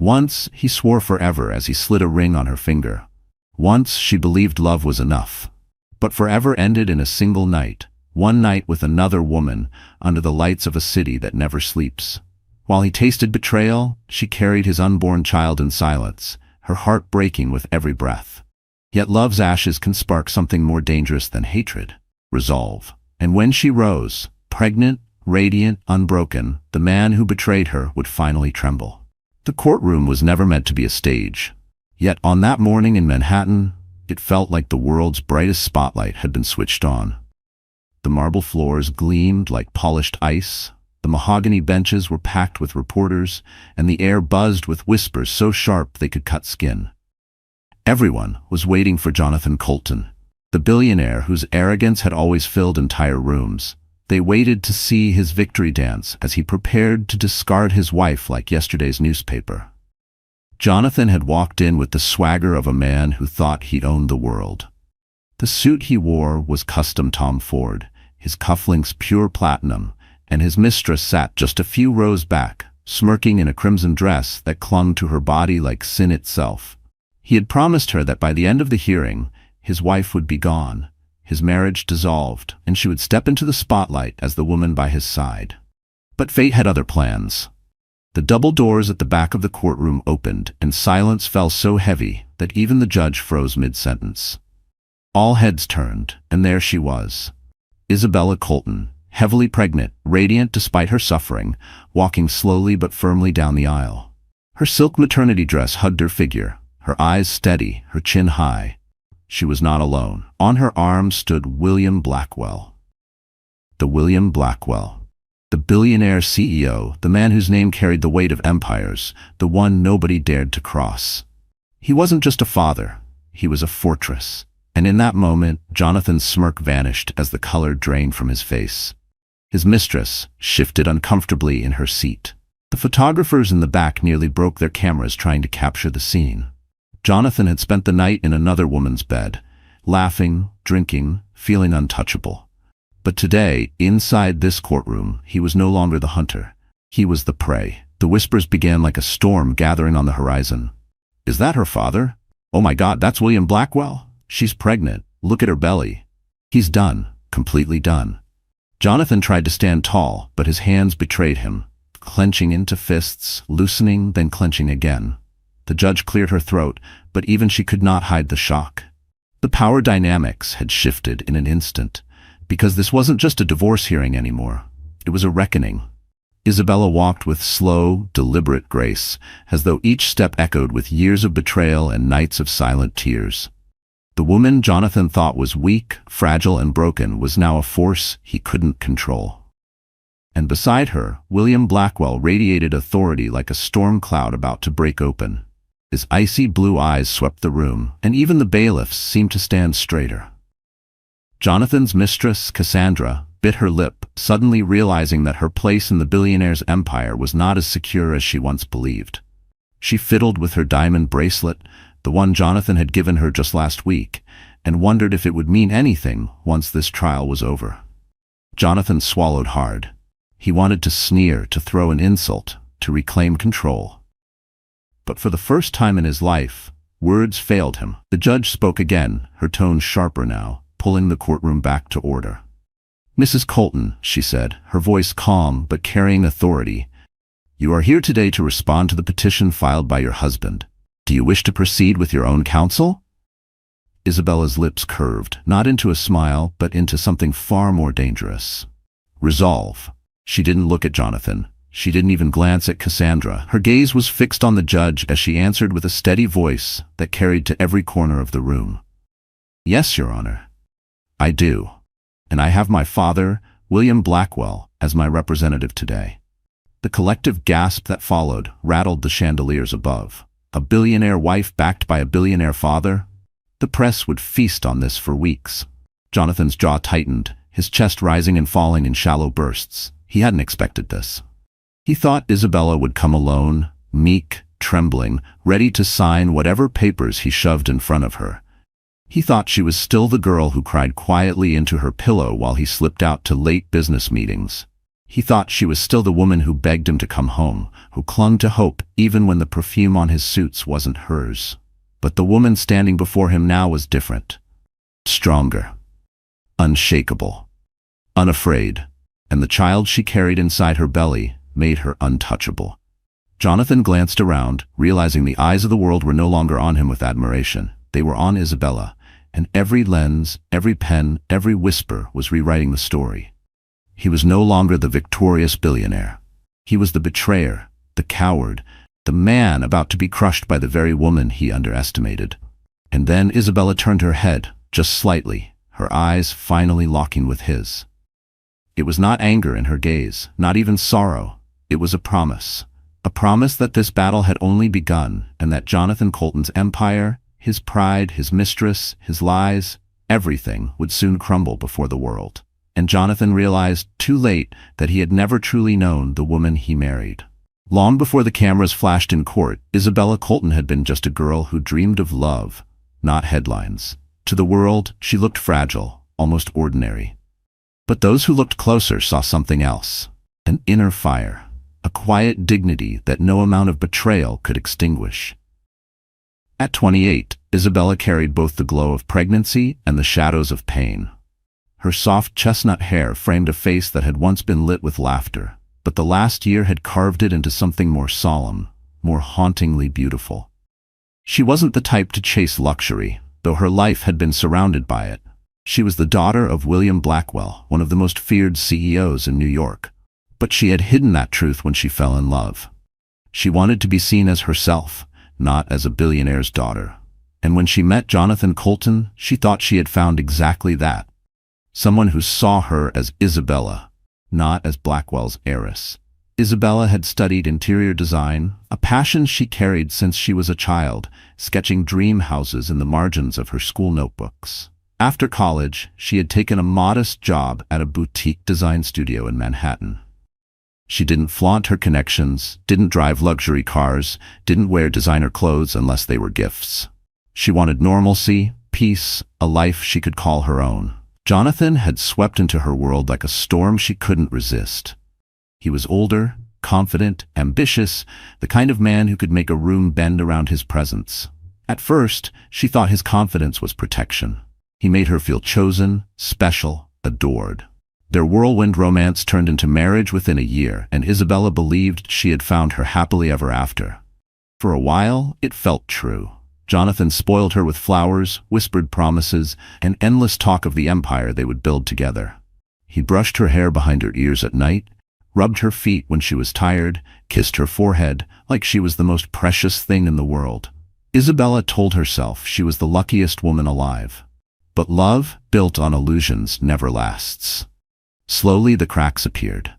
Once, he swore forever as he slid a ring on her finger. Once, she believed love was enough. But forever ended in a single night, one night with another woman, under the lights of a city that never sleeps. While he tasted betrayal, she carried his unborn child in silence, her heart breaking with every breath. Yet love's ashes can spark something more dangerous than hatred: resolve. And when she rose, pregnant, radiant, unbroken, the man who betrayed her would finally tremble. The courtroom was never meant to be a stage. Yet on that morning in Manhattan, it felt like the world's brightest spotlight had been switched on. The marble floors gleamed like polished ice, the mahogany benches were packed with reporters, and the air buzzed with whispers so sharp they could cut skin. Everyone was waiting for Jonathan Colton, the billionaire whose arrogance had always filled entire rooms. They waited to see his victory dance as he prepared to discard his wife like yesterday's newspaper. Jonathan had walked in with the swagger of a man who thought he'd owned the world. The suit he wore was custom Tom Ford, his cufflinks pure platinum, and his mistress sat just a few rows back, smirking in a crimson dress that clung to her body like sin itself. He had promised her that by the end of the hearing, his wife would be gone, his marriage dissolved, and she would step into the spotlight as the woman by his side. But fate had other plans. The double doors at the back of the courtroom opened, and silence fell so heavy that even the judge froze mid-sentence. All heads turned, and there she was, Isabella Colton, heavily pregnant, radiant despite her suffering, walking slowly but firmly down the aisle. Her silk maternity dress hugged her figure, her eyes steady, her chin high. She was not alone. On her arm stood William Blackwell. The William Blackwell. The billionaire CEO, the man whose name carried the weight of empires, the one nobody dared to cross. He wasn't just a father, he was a fortress. And in that moment, Jonathan's smirk vanished as the color drained from his face. His mistress shifted uncomfortably in her seat. The photographers in the back nearly broke their cameras trying to capture the scene. Jonathan had spent the night in another woman's bed, laughing, drinking, feeling untouchable. But today, inside this courtroom, he was no longer the hunter. He was the prey. The whispers began like a storm gathering on the horizon. Is that her father? Oh my God, that's William Blackwell? She's pregnant. Look at her belly. He's done. Completely done. Jonathan tried to stand tall, but his hands betrayed him, clenching into fists, loosening, then clenching again. The judge cleared her throat, but even she could not hide the shock. The power dynamics had shifted in an instant, because this wasn't just a divorce hearing anymore. It was a reckoning. Isabella walked with slow, deliberate grace, as though each step echoed with years of betrayal and nights of silent tears. The woman Jonathan thought was weak, fragile, and broken was now a force he couldn't control. And beside her, William Blackwell radiated authority like a storm cloud about to break open. His icy blue eyes swept the room, and even the bailiffs seemed to stand straighter. Jonathan's mistress, Cassandra, bit her lip, suddenly realizing that her place in the billionaire's empire was not as secure as she once believed. She fiddled with her diamond bracelet, the one Jonathan had given her just last week, and wondered if it would mean anything once this trial was over. Jonathan swallowed hard. He wanted to sneer, to throw an insult, to reclaim control. But for the first time in his life, words failed him. The judge spoke again, her tone sharper now, pulling the courtroom back to order. "Mrs. Colton," she said, her voice calm but carrying authority, "you are here today to respond to the petition filed by your husband. Do you wish to proceed with your own counsel?" Isabella's lips curved, not into a smile, but into something far more dangerous. Resolve. She didn't look at Jonathan. She didn't even glance at Cassandra. Her gaze was fixed on the judge as she answered with a steady voice that carried to every corner of the room. "Yes, Your Honor. I do. And I have my father, William Blackwell, as my representative today." The collective gasp that followed rattled the chandeliers above. A billionaire wife backed by a billionaire father? The press would feast on this for weeks. Jonathan's jaw tightened, his chest rising and falling in shallow bursts. He hadn't expected this. He thought Isabella would come alone, meek, trembling, ready to sign whatever papers he shoved in front of her. He thought she was still the girl who cried quietly into her pillow while he slipped out to late business meetings. He thought she was still the woman who begged him to come home, who clung to hope even when the perfume on his suits wasn't hers. But the woman standing before him now was different. Stronger. Unshakable. Unafraid. And the child she carried inside her belly made her untouchable. Jonathan glanced around, realizing the eyes of the world were no longer on him with admiration. They were on Isabella, and every lens, every pen, every whisper was rewriting the story. He was no longer the victorious billionaire. He was the betrayer, the coward, the man about to be crushed by the very woman he underestimated. And then Isabella turned her head, just slightly, her eyes finally locking with his. It was not anger in her gaze, not even sorrow. It was a promise. A promise that this battle had only begun, and that Jonathan Colton's empire, his pride, his mistress, his lies, everything would soon crumble before the world. And Jonathan realized, too late, that he had never truly known the woman he married. Long before the cameras flashed in court, Isabella Colton had been just a girl who dreamed of love, not headlines. To the world, she looked fragile, almost ordinary. But those who looked closer saw something else. An inner fire. A quiet dignity that no amount of betrayal could extinguish. At 28, Isabella carried both the glow of pregnancy and the shadows of pain. Her soft chestnut hair framed a face that had once been lit with laughter, but the last year had carved it into something more solemn, more hauntingly beautiful. She wasn't the type to chase luxury, though her life had been surrounded by it. She was the daughter of William Blackwell, one of the most feared CEOs in New York. But she had hidden that truth when she fell in love. She wanted to be seen as herself, not as a billionaire's daughter. And when she met Jonathan Colton, she thought she had found exactly that. Someone who saw her as Isabella, not as Blackwell's heiress. Isabella had studied interior design, a passion she carried since she was a child, sketching dream houses in the margins of her school notebooks. After college, she had taken a modest job at a boutique design studio in Manhattan. She didn't flaunt her connections, didn't drive luxury cars, didn't wear designer clothes unless they were gifts. She wanted normalcy, peace, a life she could call her own. Jonathan had swept into her world like a storm she couldn't resist. He was older, confident, ambitious, the kind of man who could make a room bend around his presence. At first, she thought his confidence was protection. He made her feel chosen, special, adored. Their whirlwind romance turned into marriage within a year, and Isabella believed she had found her happily ever after. For a while, it felt true. Jonathan spoiled her with flowers, whispered promises, and endless talk of the empire they would build together. He brushed her hair behind her ears at night, rubbed her feet when she was tired, kissed her forehead like she was the most precious thing in the world. Isabella told herself she was the luckiest woman alive. But love, built on illusions, never lasts. Slowly the cracks appeared.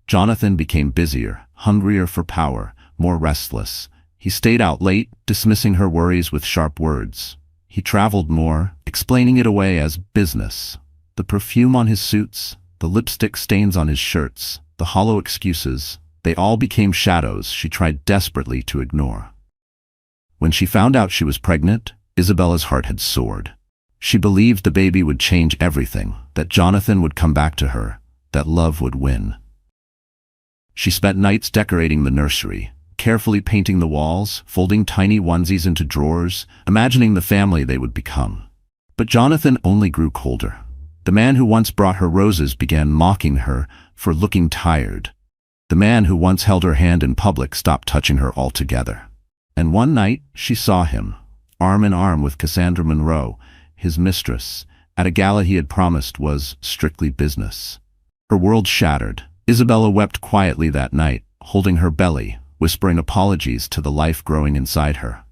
Jonathan became busier, hungrier for power, more restless. He stayed out late, dismissing her worries with sharp words. He traveled more, explaining it away as business. The perfume on his suits, the lipstick stains on his shirts, the hollow excuses, they all became shadows she tried desperately to ignore. When she found out she was pregnant, Isabella's heart had soared. She believed the baby would change everything, that Jonathan would come back to her, that love would win. She spent nights decorating the nursery, carefully painting the walls, folding tiny onesies into drawers, imagining the family they would become. But Jonathan only grew colder. The man who once brought her roses began mocking her for looking tired. The man who once held her hand in public stopped touching her altogether. And one night, she saw him, arm in arm with Cassandra Monroe, his mistress, at a gala he had promised was strictly business. Her world shattered. Isabella wept quietly that night, holding her belly, whispering apologies to the life growing inside her.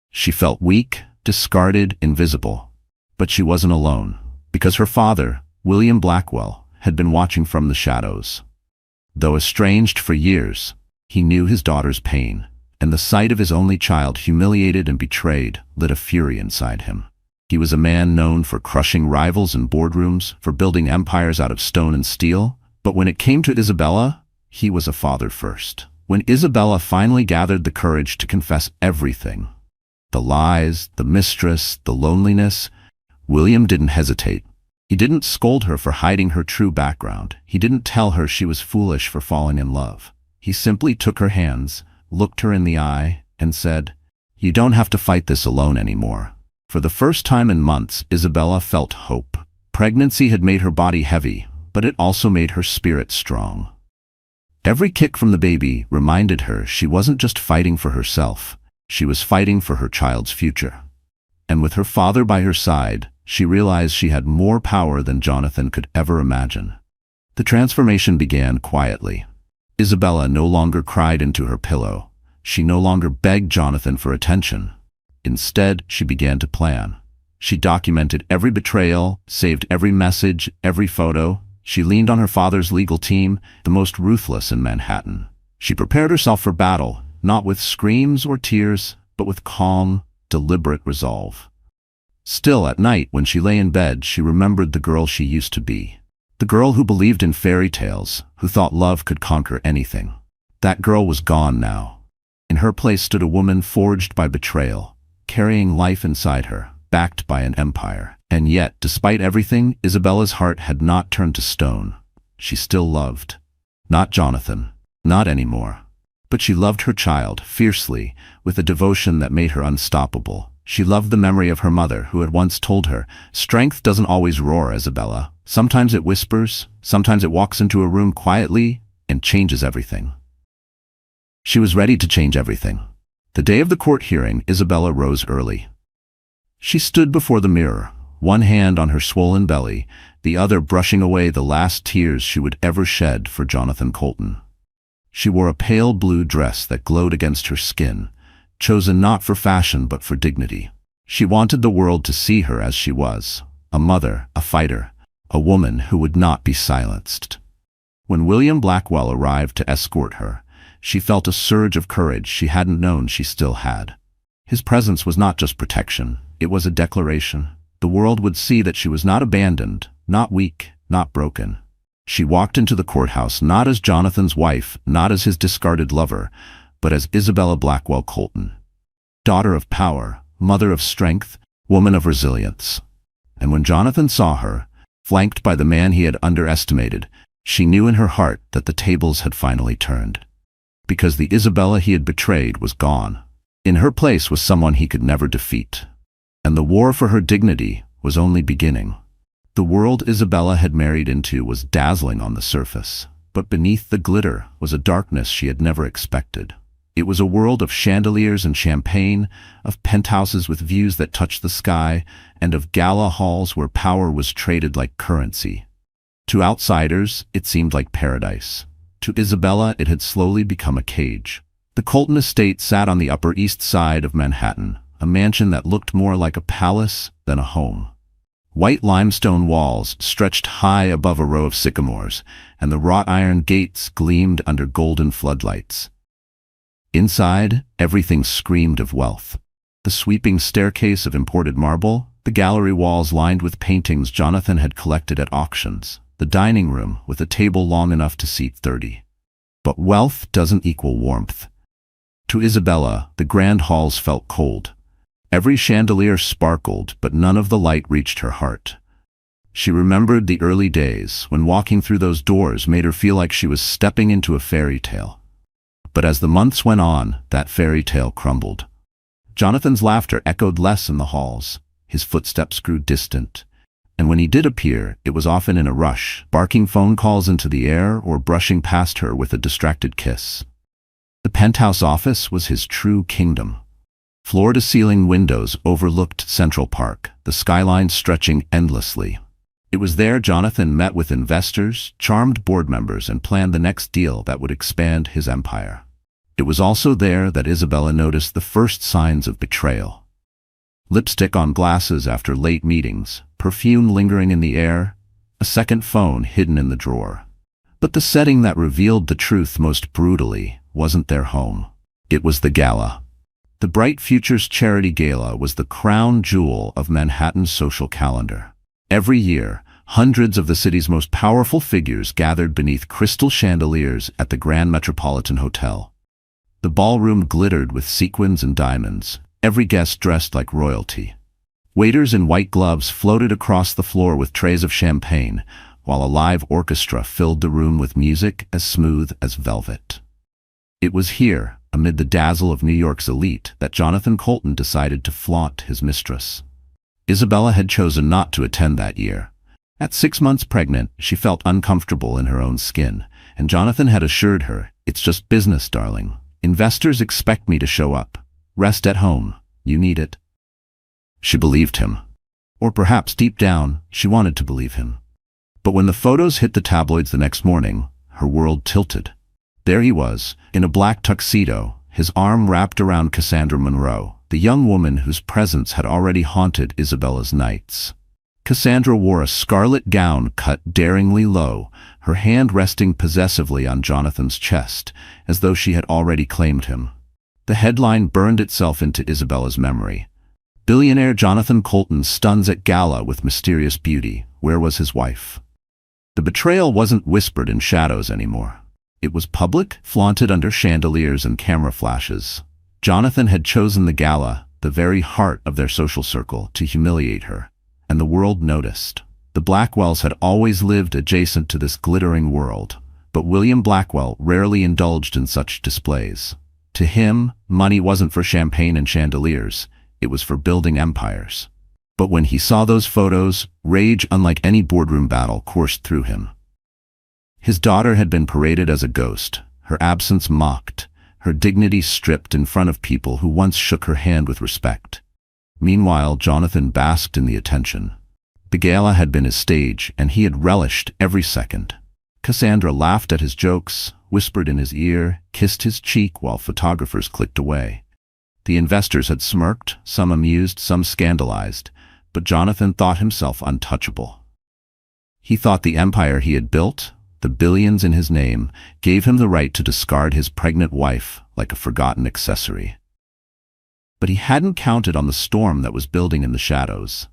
She felt weak, discarded, invisible. But she wasn't alone, because her father, William Blackwell, had been watching from the shadows. Though estranged for years, he knew his daughter's pain, and the sight of his only child humiliated and betrayed lit a fury inside him. He was a man known for crushing rivals in boardrooms, for building empires out of stone and steel, but when it came to Isabella, he was a father first. When Isabella finally gathered the courage to confess everything, the lies, the mistress, the loneliness, William didn't hesitate. He didn't scold her for hiding her true background. He didn't tell her she was foolish for falling in love. He simply took her hands, looked her in the eye, and said, "You don't have to fight this alone anymore." For the first time in months, Isabella felt hope. Pregnancy had made her body heavy, but it also made her spirit strong. Every kick from the baby reminded her she wasn't just fighting for herself, she was fighting for her child's future. And with her father by her side, she realized she had more power than Jonathan could ever imagine. The transformation began quietly. Isabella no longer cried into her pillow. She no longer begged Jonathan for attention. Instead, she began to plan. She documented every betrayal, saved every message, every photo. She leaned on her father's legal team, the most ruthless in Manhattan. She prepared herself for battle, not with screams or tears, but with calm, deliberate resolve. Still, at night, when she lay in bed, she remembered the girl she used to be. The girl who believed in fairy tales, who thought love could conquer anything. That girl was gone now. In her place stood a woman forged by betrayal, carrying life inside her, backed by an empire. And yet, despite everything, Isabella's heart had not turned to stone. She still loved. Not Jonathan. Not anymore. But she loved her child, fiercely, with a devotion that made her unstoppable. She loved the memory of her mother, who had once told her, "Strength doesn't always roar, Isabella. Sometimes it whispers, sometimes it walks into a room quietly, and changes everything." She was ready to change everything. The day of the court hearing, Isabella rose early. She stood before the mirror, one hand on her swollen belly, the other brushing away the last tears she would ever shed for Jonathan Colton. She wore a pale blue dress that glowed against her skin, chosen not for fashion but for dignity. She wanted the world to see her as she was, a mother, a fighter, a woman who would not be silenced. When William Blackwell arrived to escort her, she felt a surge of courage she hadn't known she still had. His presence was not just protection, it was a declaration. The world would see that she was not abandoned, not weak, not broken. She walked into the courthouse not as Jonathan's wife, not as his discarded lover, but as Isabella Blackwell Colton. Daughter of power, mother of strength, woman of resilience. And when Jonathan saw her, flanked by the man he had underestimated, she knew in her heart that the tables had finally turned. Because the Isabella he had betrayed was gone. In her place was someone he could never defeat. And the war for her dignity was only beginning. The world Isabella had married into was dazzling on the surface, but beneath the glitter was a darkness she had never expected. It was a world of chandeliers and champagne, of penthouses with views that touched the sky, and of gala halls where power was traded like currency. To outsiders, it seemed like paradise. To Isabella, it had slowly become a cage. The Colton estate sat on the Upper East Side of Manhattan, a mansion that looked more like a palace than a home. White limestone walls stretched high above a row of sycamores, and the wrought iron gates gleamed under golden floodlights. Inside, everything screamed of wealth. The sweeping staircase of imported marble, the gallery walls lined with paintings Jonathan had collected at auctions, the dining room with a table long enough to seat 30. But wealth doesn't equal warmth. To Isabella, the grand halls felt cold. Every chandelier sparkled, but none of the light reached her heart. She remembered the early days when walking through those doors made her feel like she was stepping into a fairy tale. But as the months went on, that fairy tale crumbled. Jonathan's laughter echoed less in the halls. His footsteps grew distant. And when he did appear, it was often in a rush, barking phone calls into the air or brushing past her with a distracted kiss. The penthouse office was his true kingdom. Floor-to-ceiling windows overlooked Central Park, the skyline stretching endlessly. It was there Jonathan met with investors, charmed board members, and planned the next deal that would expand his empire. It was also there that Isabella noticed the first signs of betrayal. Lipstick on glasses after late meetings, perfume lingering in the air, a second phone hidden in the drawer. But the setting that revealed the truth most brutally wasn't their home. It was the gala. The Bright Futures Charity Gala was the crown jewel of Manhattan's social calendar. Every year, hundreds of the city's most powerful figures gathered beneath crystal chandeliers at the Grand Metropolitan Hotel. The ballroom glittered with sequins and diamonds, every guest dressed like royalty. Waiters in white gloves floated across the floor with trays of champagne, while a live orchestra filled the room with music as smooth as velvet. It was here, amid the dazzle of New York's elite, that Jonathan Colton decided to flaunt his mistress. Isabella had chosen not to attend that year. At 6 months pregnant, she felt uncomfortable in her own skin, and Jonathan had assured her, "It's just business, darling. Investors expect me to show up. Rest at home. You need it." She believed him. Or perhaps deep down, she wanted to believe him. But when the photos hit the tabloids the next morning, her world tilted. There he was, in a black tuxedo, his arm wrapped around Cassandra Monroe, the young woman whose presence had already haunted Isabella's nights. Cassandra wore a scarlet gown cut daringly low, her hand resting possessively on Jonathan's chest, as though she had already claimed him. The headline burned itself into Isabella's memory. "Billionaire Jonathan Colton stuns at gala with mysterious beauty. Where was his wife?" The betrayal wasn't whispered in shadows anymore. It was public, flaunted under chandeliers and camera flashes. Jonathan had chosen the gala, the very heart of their social circle, to humiliate her, and the world noticed. The Blackwells had always lived adjacent to this glittering world, but William Blackwell rarely indulged in such displays. To him, money wasn't for champagne and chandeliers, it was for building empires. But when he saw those photos, rage unlike any boardroom battle coursed through him. His daughter had been paraded as a ghost, her absence mocked, her dignity stripped in front of people who once shook her hand with respect. Meanwhile, Jonathan basked in the attention. The gala had been his stage, and he had relished every second. Cassandra laughed at his jokes, whispered in his ear, kissed his cheek while photographers clicked away. The investors had smirked, some amused, some scandalized, but Jonathan thought himself untouchable. He thought the empire he had built, the billions in his name, gave him the right to discard his pregnant wife like a forgotten accessory. But he hadn't counted on the storm that was building in the shadows.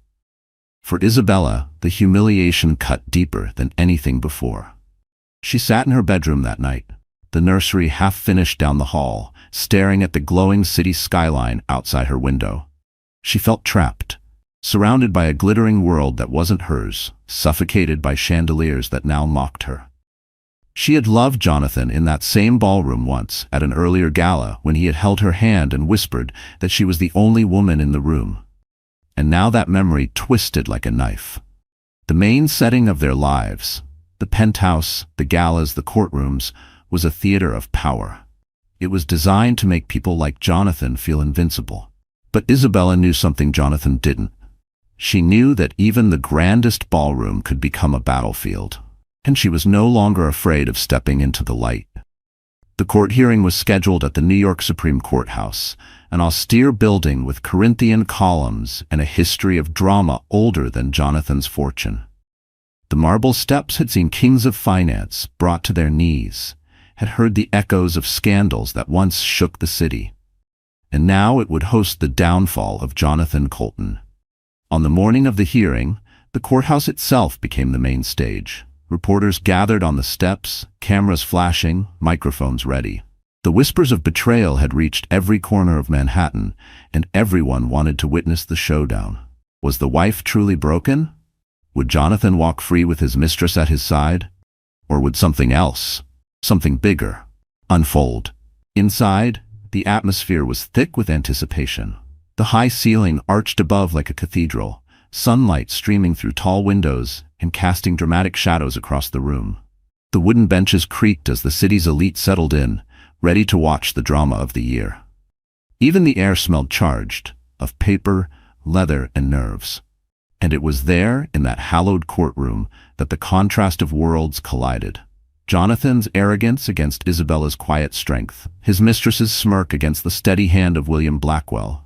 For Isabella, the humiliation cut deeper than anything before. She sat in her bedroom that night, the nursery half finished down the hall, staring at the glowing city skyline outside her window. She felt trapped, surrounded by a glittering world that wasn't hers, suffocated by chandeliers that now mocked her. She had loved Jonathan in that same ballroom once, at an earlier gala, when he had held her hand and whispered that she was the only woman in the room. And now that memory twisted like a knife. The main setting of their lives, the penthouse, the galas, the courtrooms, was a theater of power. It was designed to make people like Jonathan feel invincible. But Isabella knew something Jonathan didn't. She knew that even the grandest ballroom could become a battlefield, and she was no longer afraid of stepping into the light. The court hearing was scheduled at the New York Supreme Courthouse, an austere building with Corinthian columns and a history of drama older than Jonathan's fortune. The marble steps had seen kings of finance brought to their knees, had heard the echoes of scandals that once shook the city. And now it would host the downfall of Jonathan Colton. On the morning of the hearing, the courthouse itself became the main stage. Reporters gathered on the steps, cameras flashing, microphones ready. The whispers of betrayal had reached every corner of Manhattan, and everyone wanted to witness the showdown. Was the wife truly broken? Would Jonathan walk free with his mistress at his side? Or would something else, something bigger, unfold? Inside, the atmosphere was thick with anticipation. The high ceiling arched above like a cathedral, sunlight streaming through tall windows and casting dramatic shadows across the room. The wooden benches creaked as the city's elite settled in, ready to watch the drama of the year. Even the air smelled charged, of paper, leather, and nerves. And it was there, in that hallowed courtroom, that the contrast of worlds collided. Jonathan's arrogance against Isabella's quiet strength, his mistress's smirk against the steady hand of William Blackwell,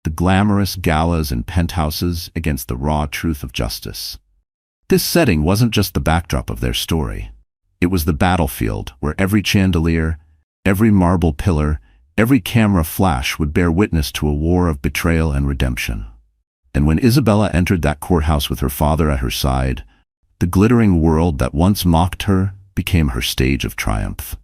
the glamorous galas and penthouses against the raw truth of justice. This setting wasn't just the backdrop of their story. It was the battlefield where every chandelier, every marble pillar, every camera flash would bear witness to a war of betrayal and redemption. And when Isabella entered that courthouse with her father at her side, the glittering world that once mocked her became her stage of triumph.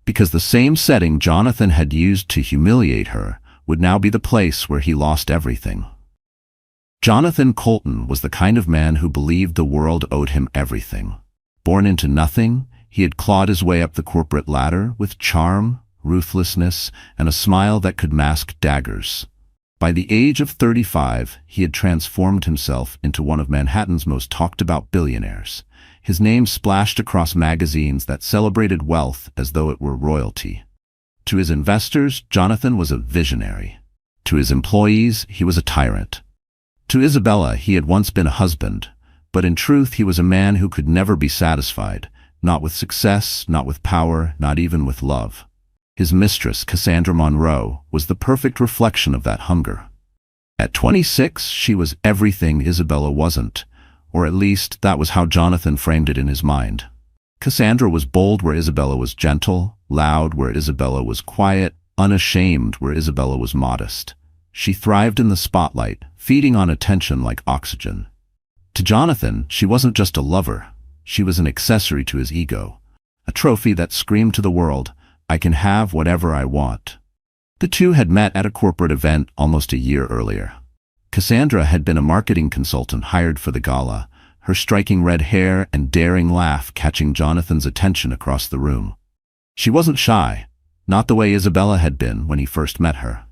Because the same setting Jonathan had used to humiliate her would now be the place where he lost everything. Jonathan Colton was the kind of man who believed the world owed him everything. Born into nothing, he had clawed his way up the corporate ladder with charm, ruthlessness, and a smile that could mask daggers. By the age of 35, he had transformed himself into one of Manhattan's most talked-about billionaires. His name splashed across magazines that celebrated wealth as though it were royalty. To his investors, Jonathan was a visionary. To his employees, he was a tyrant. To Isabella, he had once been a husband, but in truth he was a man who could never be satisfied, not with success, not with power, not even with love. His mistress, Cassandra Monroe, was the perfect reflection of that hunger. At 26, she was everything Isabella wasn't, or at least that was how Jonathan framed it in his mind. Cassandra was bold where Isabella was gentle, loud where Isabella was quiet, unashamed where Isabella was modest. She thrived in the spotlight, feeding on attention like oxygen. To Jonathan, she wasn't just a lover. She was an accessory to his ego, a trophy that screamed to the world, "I can have whatever I want." The two had met at a corporate event almost a year earlier. Cassandra had been a marketing consultant hired for the gala, her striking red hair and daring laugh catching Jonathan's attention across the room. She wasn't shy, not the way Isabella had been when he first met her.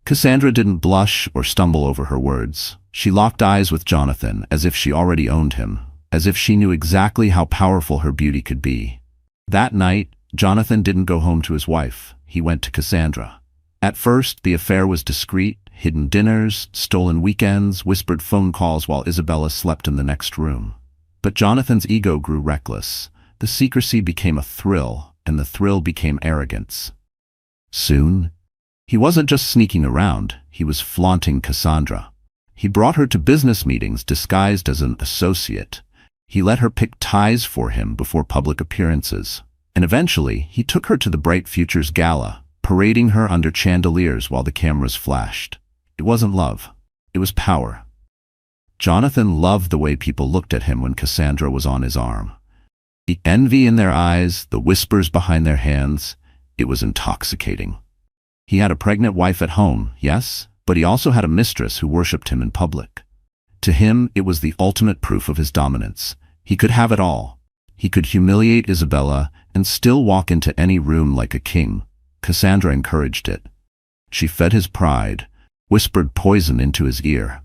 Cassandra didn't blush or stumble over her words. She locked eyes with Jonathan as if she already owned him, as if she knew exactly how powerful her beauty could be. That night, Jonathan didn't go home to his wife. He went to Cassandra. At first, the affair was discreet: hidden dinners, stolen weekends, whispered phone calls while Isabella slept in the next room. But Jonathan's ego grew reckless. The secrecy became a thrill, and the thrill became arrogance. Soon, he wasn't just sneaking around, he was flaunting Cassandra. He brought her to business meetings disguised as an associate. He let her pick ties for him before public appearances. And eventually, he took her to the Bright Futures Gala, parading her under chandeliers while the cameras flashed. It wasn't love. It was power. Jonathan loved the way people looked at him when Cassandra was on his arm. The envy in their eyes, the whispers behind their hands, it was intoxicating. He had a pregnant wife at home, yes, but he also had a mistress who worshipped him in public. To him, it was the ultimate proof of his dominance. He could have it all. He could humiliate Isabella and still walk into any room like a king. Cassandra encouraged it. She fed his pride, whispered poison into his ear.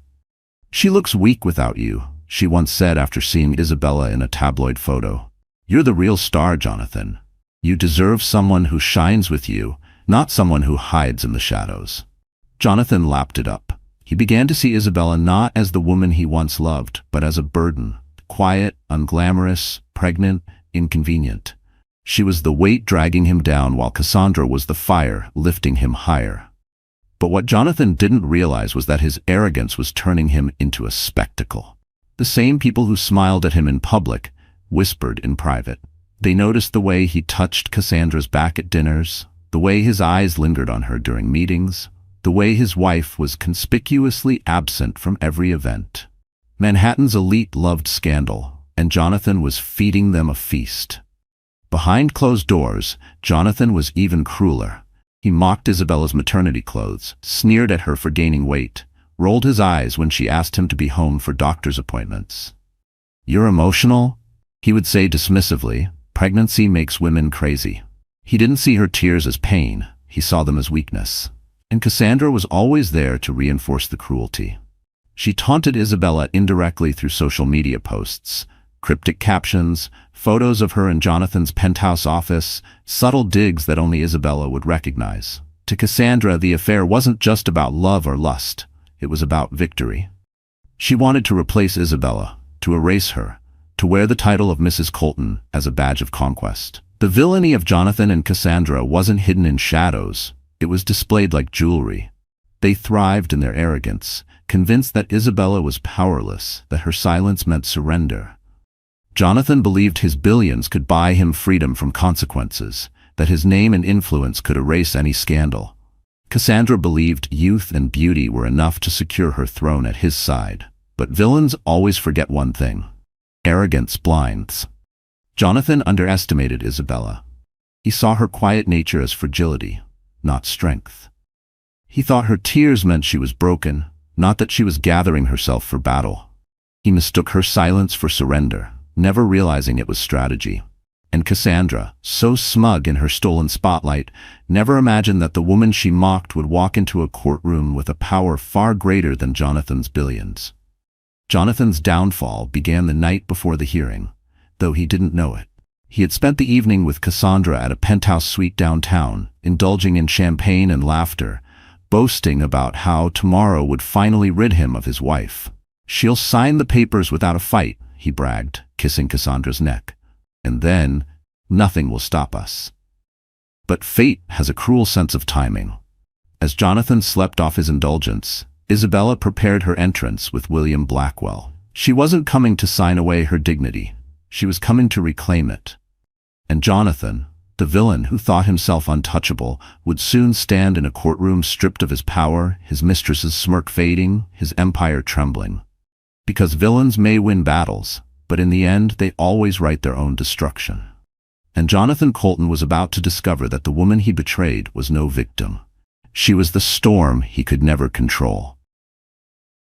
"She looks weak without you," she once said after seeing Isabella in a tabloid photo. "You're the real star, Jonathan. You deserve someone who shines with you, not someone who hides in the shadows." Jonathan lapped it up. He began to see Isabella not as the woman he once loved, but as a burden, quiet, unglamorous, pregnant, inconvenient. She was the weight dragging him down while Cassandra was the fire lifting him higher. But what Jonathan didn't realize was that his arrogance was turning him into a spectacle. The same people who smiled at him in public whispered in private. They noticed the way he touched Cassandra's back at dinners, the way his eyes lingered on her during meetings, the way his wife was conspicuously absent from every event. Manhattan's elite loved scandal, and Jonathan was feeding them a feast. Behind closed doors, Jonathan was even crueler. He mocked Isabella's maternity clothes, sneered at her for gaining weight, rolled his eyes when she asked him to be home for doctor's appointments. "You're emotional?" he would say dismissively. "Pregnancy makes women crazy." He didn't see her tears as pain, he saw them as weakness. And Cassandra was always there to reinforce the cruelty. She taunted Isabella indirectly through social media posts, cryptic captions, photos of her in Jonathan's penthouse office, subtle digs that only Isabella would recognize. To Cassandra, the affair wasn't just about love or lust, it was about victory. She wanted to replace Isabella, to erase her, to wear the title of Mrs. Colton as a badge of conquest. The villainy of Jonathan and Cassandra wasn't hidden in shadows, it was displayed like jewelry. They thrived in their arrogance, convinced that Isabella was powerless, that her silence meant surrender. Jonathan believed his billions could buy him freedom from consequences, that his name and influence could erase any scandal. Cassandra believed youth and beauty were enough to secure her throne at his side. But villains always forget one thing: arrogance blinds. Jonathan underestimated Isabella. He saw her quiet nature as fragility, not strength. He thought her tears meant she was broken, not that she was gathering herself for battle. He mistook her silence for surrender, never realizing it was strategy. And Cassandra, so smug in her stolen spotlight, never imagined that the woman she mocked would walk into a courtroom with a power far greater than Jonathan's billions. Jonathan's downfall began the night before the hearing, though he didn't know it. He had spent the evening with Cassandra at a penthouse suite downtown, indulging in champagne and laughter, boasting about how tomorrow would finally rid him of his wife. "She'll sign the papers without a fight," he bragged, kissing Cassandra's neck. "And then, nothing will stop us." But fate has a cruel sense of timing. As Jonathan slept off his indulgence, Isabella prepared her entrance with William Blackwell. She wasn't coming to sign away her dignity. She was coming to reclaim it. And Jonathan, the villain who thought himself untouchable, would soon stand in a courtroom stripped of his power, his mistress's smirk fading, his empire trembling. Because villains may win battles, but in the end they always write their own destruction. And Jonathan Colton was about to discover that the woman he betrayed was no victim. She was the storm he could never control.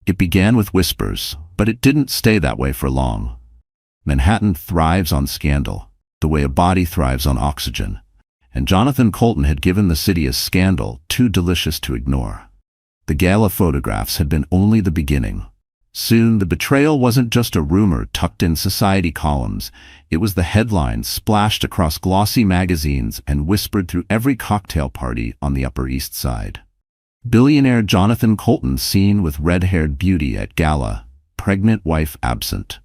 It began with whispers, but it didn't stay that way for long. Manhattan thrives on scandal, the way a body thrives on oxygen. And Jonathan Colton had given the city a scandal too delicious to ignore. The gala photographs had been only the beginning. Soon, the betrayal wasn't just a rumor tucked in society columns. It was the headlines splashed across glossy magazines and whispered through every cocktail party on the Upper East Side. Billionaire Jonathan Colton seen with red-haired beauty at gala, pregnant wife absent.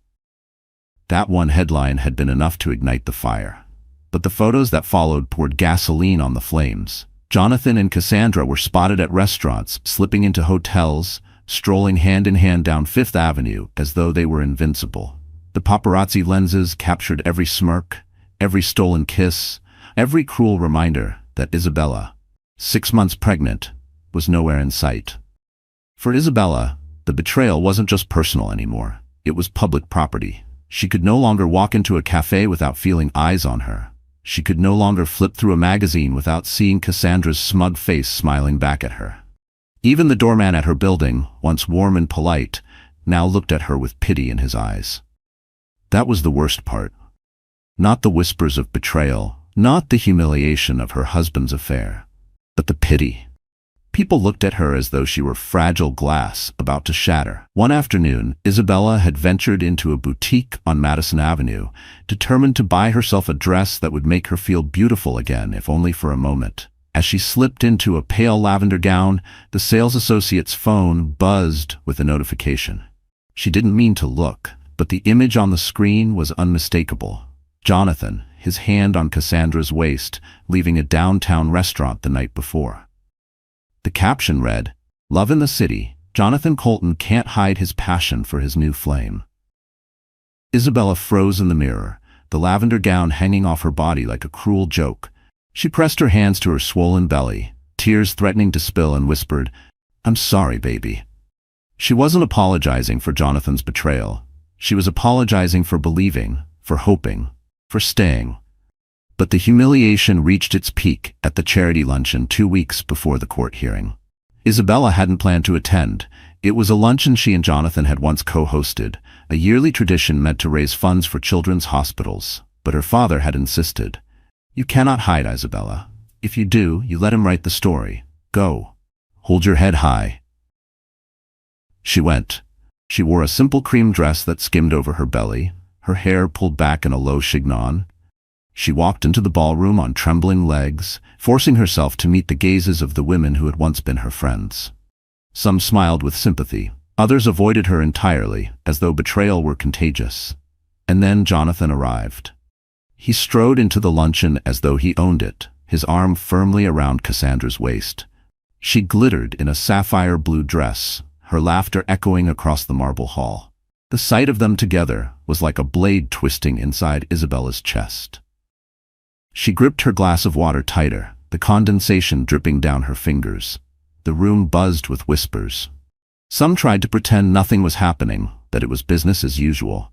That one headline had been enough to ignite the fire. But the photos that followed poured gasoline on the flames. Jonathan and Cassandra were spotted at restaurants, slipping into hotels, strolling hand-in-hand down Fifth Avenue as though they were invincible. The paparazzi lenses captured every smirk, every stolen kiss, every cruel reminder that Isabella, 6 months pregnant, was nowhere in sight. For Isabella, the betrayal wasn't just personal anymore. It was public property. She could no longer walk into a cafe without feeling eyes on her. She could no longer flip through a magazine without seeing Cassandra's smug face smiling back at her. Even the doorman at her building, once warm and polite, now looked at her with pity in his eyes. That was the worst part. Not the whispers of betrayal, not the humiliation of her husband's affair, but the pity. People looked at her as though she were fragile glass about to shatter. One afternoon, Isabella had ventured into a boutique on Madison Avenue, determined to buy herself a dress that would make her feel beautiful again, if only for a moment. As she slipped into a pale lavender gown, the sales associate's phone buzzed with a notification. She didn't mean to look, but the image on the screen was unmistakable. Jonathan, his hand on Cassandra's waist, leaving a downtown restaurant the night before. The caption read, "Love in the city. Jonathan Colton can't hide his passion for his new flame." Isabella froze in the mirror, the lavender gown hanging off her body like a cruel joke. She pressed her hands to her swollen belly, tears threatening to spill, and whispered, "I'm sorry, baby." She wasn't apologizing for Jonathan's betrayal. She was apologizing for believing, for hoping, for staying. But the humiliation reached its peak at the charity luncheon 2 weeks before the court hearing. Isabella hadn't planned to attend. It was a luncheon she and Jonathan had once co-hosted, a yearly tradition meant to raise funds for children's hospitals. But her father had insisted. "You cannot hide, Isabella. If you do, you let him write the story. Go. Hold your head high." She went. She wore a simple cream dress that skimmed over her belly, her hair pulled back in a low chignon. She walked into the ballroom on trembling legs, forcing herself to meet the gazes of the women who had once been her friends. Some smiled with sympathy. Others avoided her entirely, as though betrayal were contagious. And then Jonathan arrived. He strode into the luncheon as though he owned it, his arm firmly around Cassandra's waist. She glittered in a sapphire blue dress, her laughter echoing across the marble hall. The sight of them together was like a blade twisting inside Isabella's chest. She gripped her glass of water tighter, the condensation dripping down her fingers. The room buzzed with whispers. Some tried to pretend nothing was happening, that it was business as usual.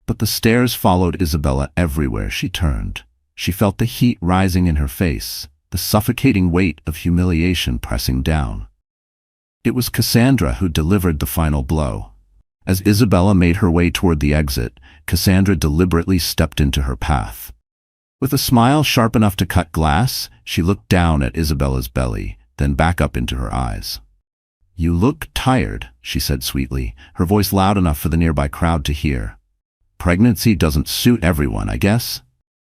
But the stares followed Isabella everywhere she turned. She felt the heat rising in her face, the suffocating weight of humiliation pressing down. It was Cassandra who delivered the final blow. As Isabella made her way toward the exit, Cassandra deliberately stepped into her path. With a smile sharp enough to cut glass, she looked down at Isabella's belly, then back up into her eyes. "You look tired," she said sweetly, her voice loud enough for the nearby crowd to hear. "Pregnancy doesn't suit everyone, I guess?"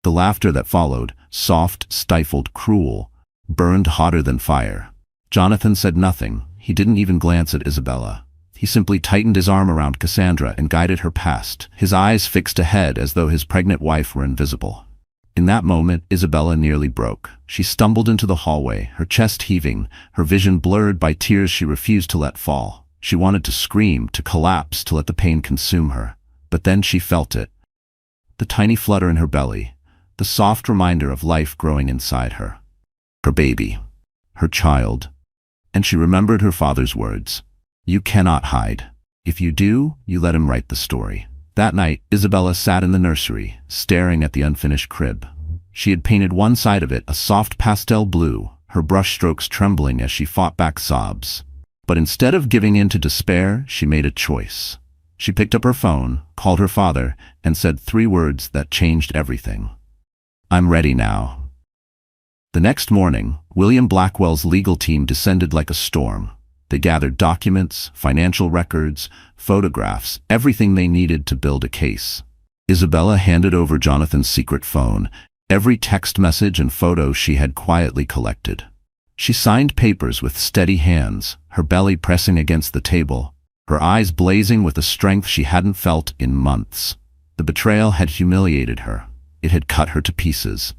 The laughter that followed, soft, stifled, cruel, burned hotter than fire. Jonathan said nothing. He didn't even glance at Isabella. He simply tightened his arm around Cassandra and guided her past, his eyes fixed ahead as though his pregnant wife were invisible. In that moment, Isabella nearly broke. She stumbled into the hallway, her chest heaving, her vision blurred by tears she refused to let fall. She wanted to scream, to collapse, to let the pain consume her. But then she felt it. The tiny flutter in her belly, the soft reminder of life growing inside her. Her baby. Her child. And she remembered her father's words. "You cannot hide. If you do, you let him write the story." That night, Isabella sat in the nursery, staring at the unfinished crib. She had painted one side of it a soft pastel blue, her brushstrokes trembling as she fought back sobs. But instead of giving in to despair, she made a choice. She picked up her phone, called her father, and said 3 words that changed everything. "I'm ready now." The next morning, William Blackwell's legal team descended like a storm. They gathered documents, financial records, photographs, everything they needed to build a case. Isabella handed over Jonathan's secret phone, every text message and photo she had quietly collected. She signed papers with steady hands, her belly pressing against the table, her eyes blazing with a strength she hadn't felt in months. The betrayal had humiliated her. It had cut her to pieces.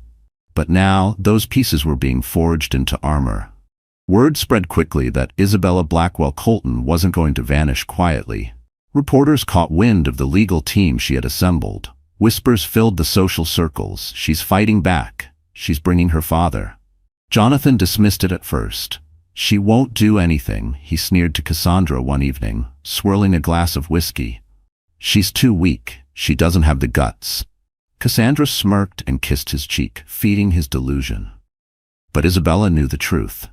But now, those pieces were being forged into armor. Word spread quickly that Isabella Blackwell Colton wasn't going to vanish quietly. Reporters caught wind of the legal team she had assembled. Whispers filled the social circles. "She's fighting back. She's bringing her father." Jonathan dismissed it at first. "She won't do anything," he sneered to Cassandra one evening, swirling a glass of whiskey. "She's too weak. She doesn't have the guts." Cassandra smirked and kissed his cheek, feeding his delusion. But Isabella knew the truth.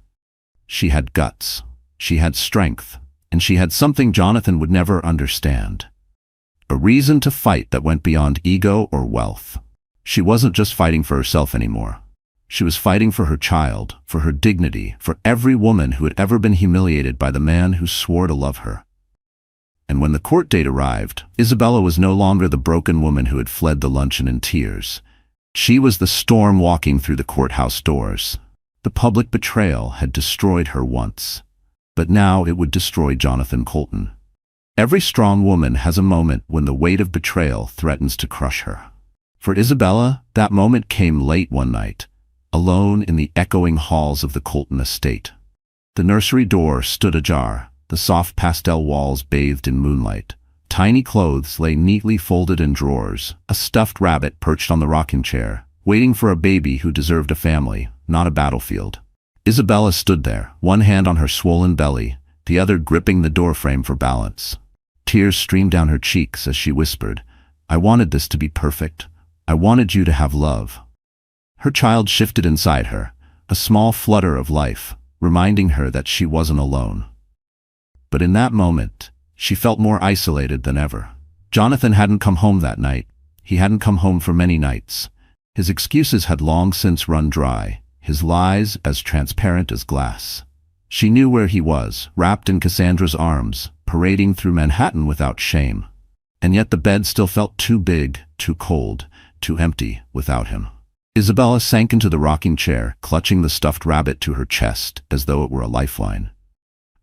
She had guts, she had strength, and she had something Jonathan would never understand. A reason to fight that went beyond ego or wealth. She wasn't just fighting for herself anymore. She was fighting for her child, for her dignity, for every woman who had ever been humiliated by the man who swore to love her. And when the court date arrived, Isabella was no longer the broken woman who had fled the luncheon in tears. She was the storm walking through the courthouse doors. The public betrayal had destroyed her once, but now it would destroy Jonathan Colton. Every strong woman has a moment when the weight of betrayal threatens to crush her. For Isabella, that moment came late one night, alone in the echoing halls of the Colton estate. The nursery door stood ajar, the soft pastel walls bathed in moonlight. Tiny clothes lay neatly folded in drawers, a stuffed rabbit perched on the rocking chair, waiting for a baby who deserved a family, not a battlefield. Isabella stood there, one hand on her swollen belly, the other gripping the doorframe for balance. Tears streamed down her cheeks as she whispered, "I wanted this to be perfect. I wanted you to have love." Her child shifted inside her, a small flutter of life, reminding her that she wasn't alone. But in that moment, she felt more isolated than ever. Jonathan hadn't come home that night. He hadn't come home for many nights. His excuses had long since run dry, his lies as transparent as glass. She knew where he was, wrapped in Cassandra's arms, parading through Manhattan without shame. And yet the bed still felt too big, too cold, too empty without him. Isabella sank into the rocking chair, clutching the stuffed rabbit to her chest as though it were a lifeline.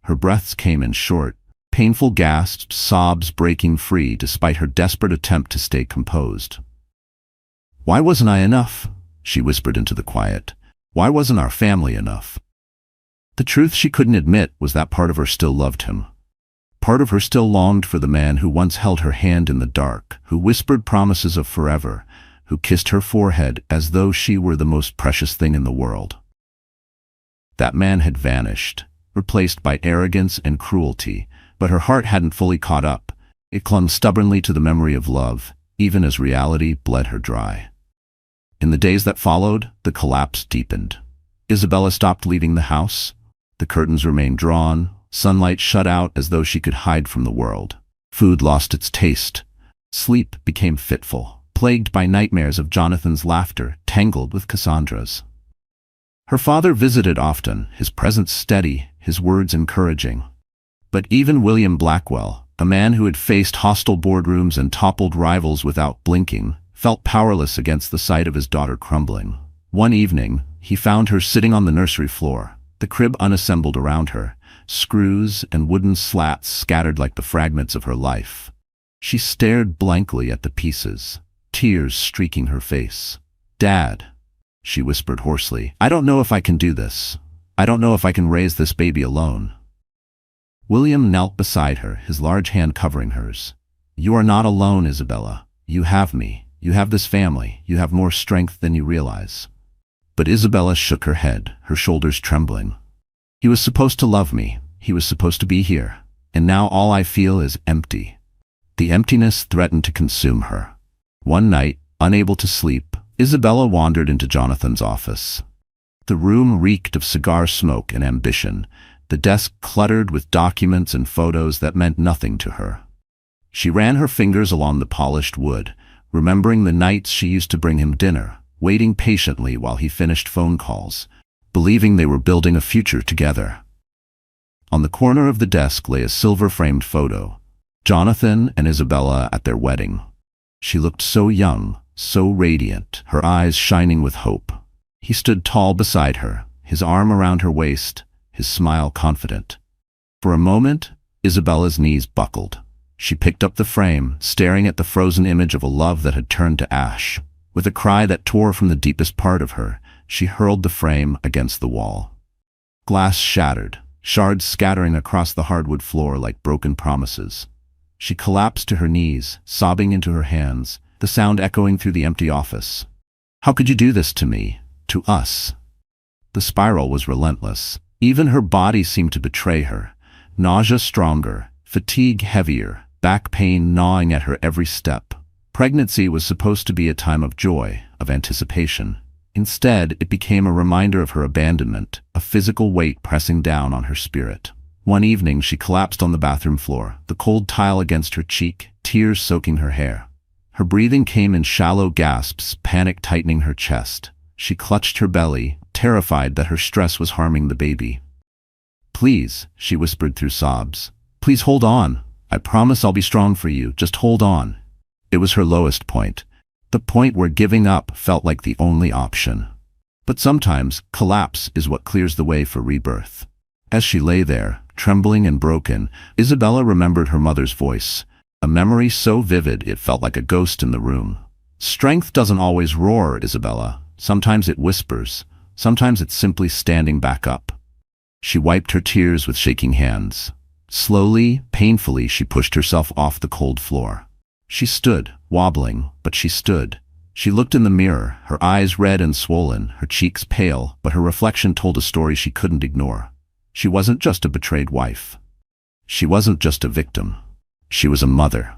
Her breaths came in short, painful gasps, sobs breaking free despite her desperate attempt to stay composed. "Why wasn't I enough?" she whispered into the quiet. "Why wasn't our family enough?" The truth she couldn't admit was that part of her still loved him. Part of her still longed for the man who once held her hand in the dark, who whispered promises of forever, who kissed her forehead as though she were the most precious thing in the world. That man had vanished, replaced by arrogance and cruelty, but her heart hadn't fully caught up. It clung stubbornly to the memory of love, even as reality bled her dry. In the days that followed, the collapse deepened. Isabella stopped leaving the house. The curtains remained drawn, Sunlight shut out as though she could hide from the world. Food lost its taste. Sleep became fitful, plagued by nightmares of Jonathan's laughter tangled with Cassandra's. Her father visited often, his presence steady, his words encouraging. But even William Blackwell, a man who had faced hostile boardrooms and toppled rivals without blinking, felt powerless against the sight of his daughter crumbling. One evening, he found her sitting on the nursery floor, the crib unassembled around her, screws and wooden slats scattered like the fragments of her life. She stared blankly at the pieces, tears streaking her face. "Dad," she whispered hoarsely, "I don't know if I can do this. I don't know if I can raise this baby alone." William knelt beside her, his large hand covering hers. "You are not alone, Isabella. You have me. You have this family. You have more strength than you realize." But Isabella shook her head, her shoulders trembling. "He was supposed to love me. He was supposed to be here. And now all I feel is empty." The emptiness threatened to consume her. One night, unable to sleep, Isabella wandered into Jonathan's office. The room reeked of cigar smoke and ambition, the desk cluttered with documents and photos that meant nothing to her. She ran her fingers along the polished wood, remembering the nights she used to bring him dinner, waiting patiently while he finished phone calls, believing they were building a future together. On the corner of the desk lay a silver-framed photo, Jonathan and Isabella at their wedding. She looked so young, so radiant, her eyes shining with hope. He stood tall beside her, his arm around her waist, his smile confident. For a moment, Isabella's knees buckled. She picked up the frame, staring at the frozen image of a love that had turned to ash. With a cry that tore from the deepest part of her, she hurled the frame against the wall. Glass shattered, shards scattering across the hardwood floor like broken promises. She collapsed to her knees, sobbing into her hands, the sound echoing through the empty office. "How could you do this to me? To us?" The spiral was relentless. Even her body seemed to betray her. Nausea stronger, fatigue heavier, back pain gnawing at her every step. Pregnancy was supposed to be a time of joy, of anticipation. Instead, it became a reminder of her abandonment, a physical weight pressing down on her spirit. One evening, she collapsed on the bathroom floor, the cold tile against her cheek, tears soaking her hair. Her breathing came in shallow gasps, panic tightening her chest. She clutched her belly, terrified that her stress was harming the baby. "Please," she whispered through sobs. "Please hold on. I promise I'll be strong for you. Just hold on." It was her lowest point, the point where giving up felt like the only option. But sometimes, collapse is what clears the way for rebirth. As she lay there, trembling and broken, Isabella remembered her mother's voice, a memory so vivid it felt like a ghost in the room. "Strength doesn't always roar, Isabella. Sometimes it whispers. Sometimes it's simply standing back up." She wiped her tears with shaking hands. Slowly, painfully, she pushed herself off the cold floor. She stood, wobbling, but she stood. She looked in the mirror, her eyes red and swollen, her cheeks pale, but her reflection told a story she couldn't ignore. She wasn't just a betrayed wife. She wasn't just a victim. She was a mother.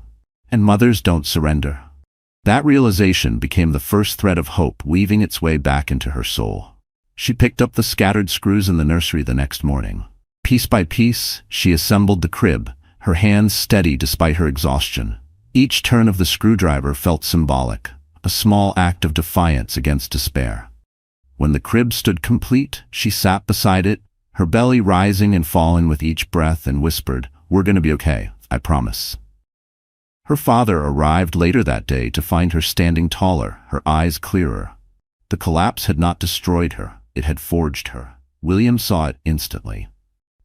And mothers don't surrender. That realization became the first thread of hope weaving its way back into her soul. She picked up the scattered screws in the nursery the next morning. Piece by piece, she assembled the crib, her hands steady despite her exhaustion. Each turn of the screwdriver felt symbolic, a small act of defiance against despair. When the crib stood complete, she sat beside it, her belly rising and falling with each breath, and whispered, "We're gonna be okay, I promise." Her father arrived later that day to find her standing taller, her eyes clearer. The collapse had not destroyed her, it had forged her. William saw it instantly.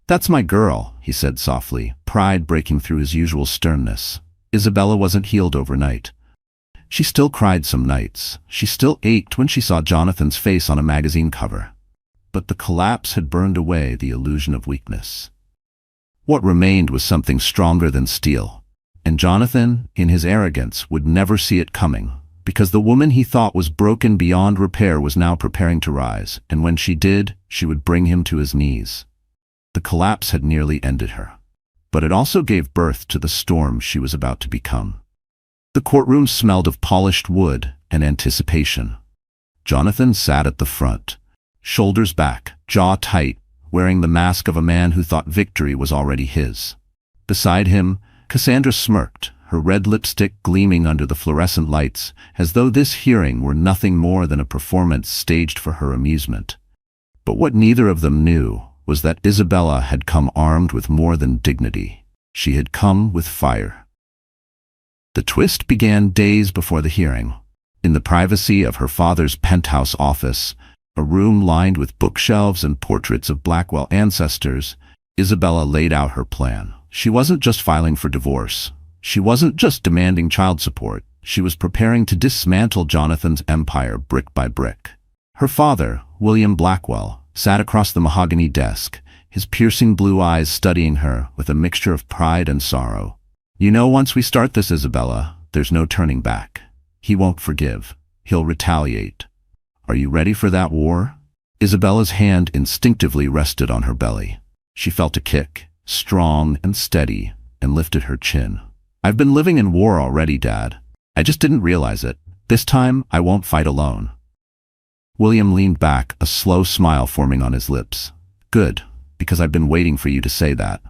"That's my girl," he said softly, pride breaking through his usual sternness. Isabella wasn't healed overnight. She still cried some nights. She still ached when she saw Jonathan's face on a magazine cover. But the collapse had burned away the illusion of weakness. What remained was something stronger than steel. And Jonathan, in his arrogance, would never see it coming, because the woman he thought was broken beyond repair was now preparing to rise, and when she did, she would bring him to his knees. The collapse had nearly ended her. But it also gave birth to the storm she was about to become. The courtroom smelled of polished wood and anticipation. Jonathan sat at the front, shoulders back, jaw tight, wearing the mask of a man who thought victory was already his. Beside him, Cassandra smirked, her red lipstick gleaming under the fluorescent lights, as though this hearing were nothing more than a performance staged for her amusement. But what neither of them knew was that Isabella had come armed with more than dignity. She had come with fire. The twist began days before the hearing. In the privacy of her father's penthouse office, a room lined with bookshelves and portraits of Blackwell ancestors, Isabella laid out her plan. She wasn't just filing for divorce. She wasn't just demanding child support. She was preparing to dismantle Jonathan's empire brick by brick. Her father, William Blackwell, sat across the mahogany desk, his piercing blue eyes studying her with a mixture of pride and sorrow. "You know, once we start this, Isabella, there's no turning back. He won't forgive. He'll retaliate. Are you ready for that war?" Isabella's hand instinctively rested on her belly. She felt a kick, strong and steady, and lifted her chin. "I've been living in war already, Dad. I just didn't realize it. This time, I won't fight alone." William leaned back, a slow smile forming on his lips. "Good, because I've been waiting for you to say that."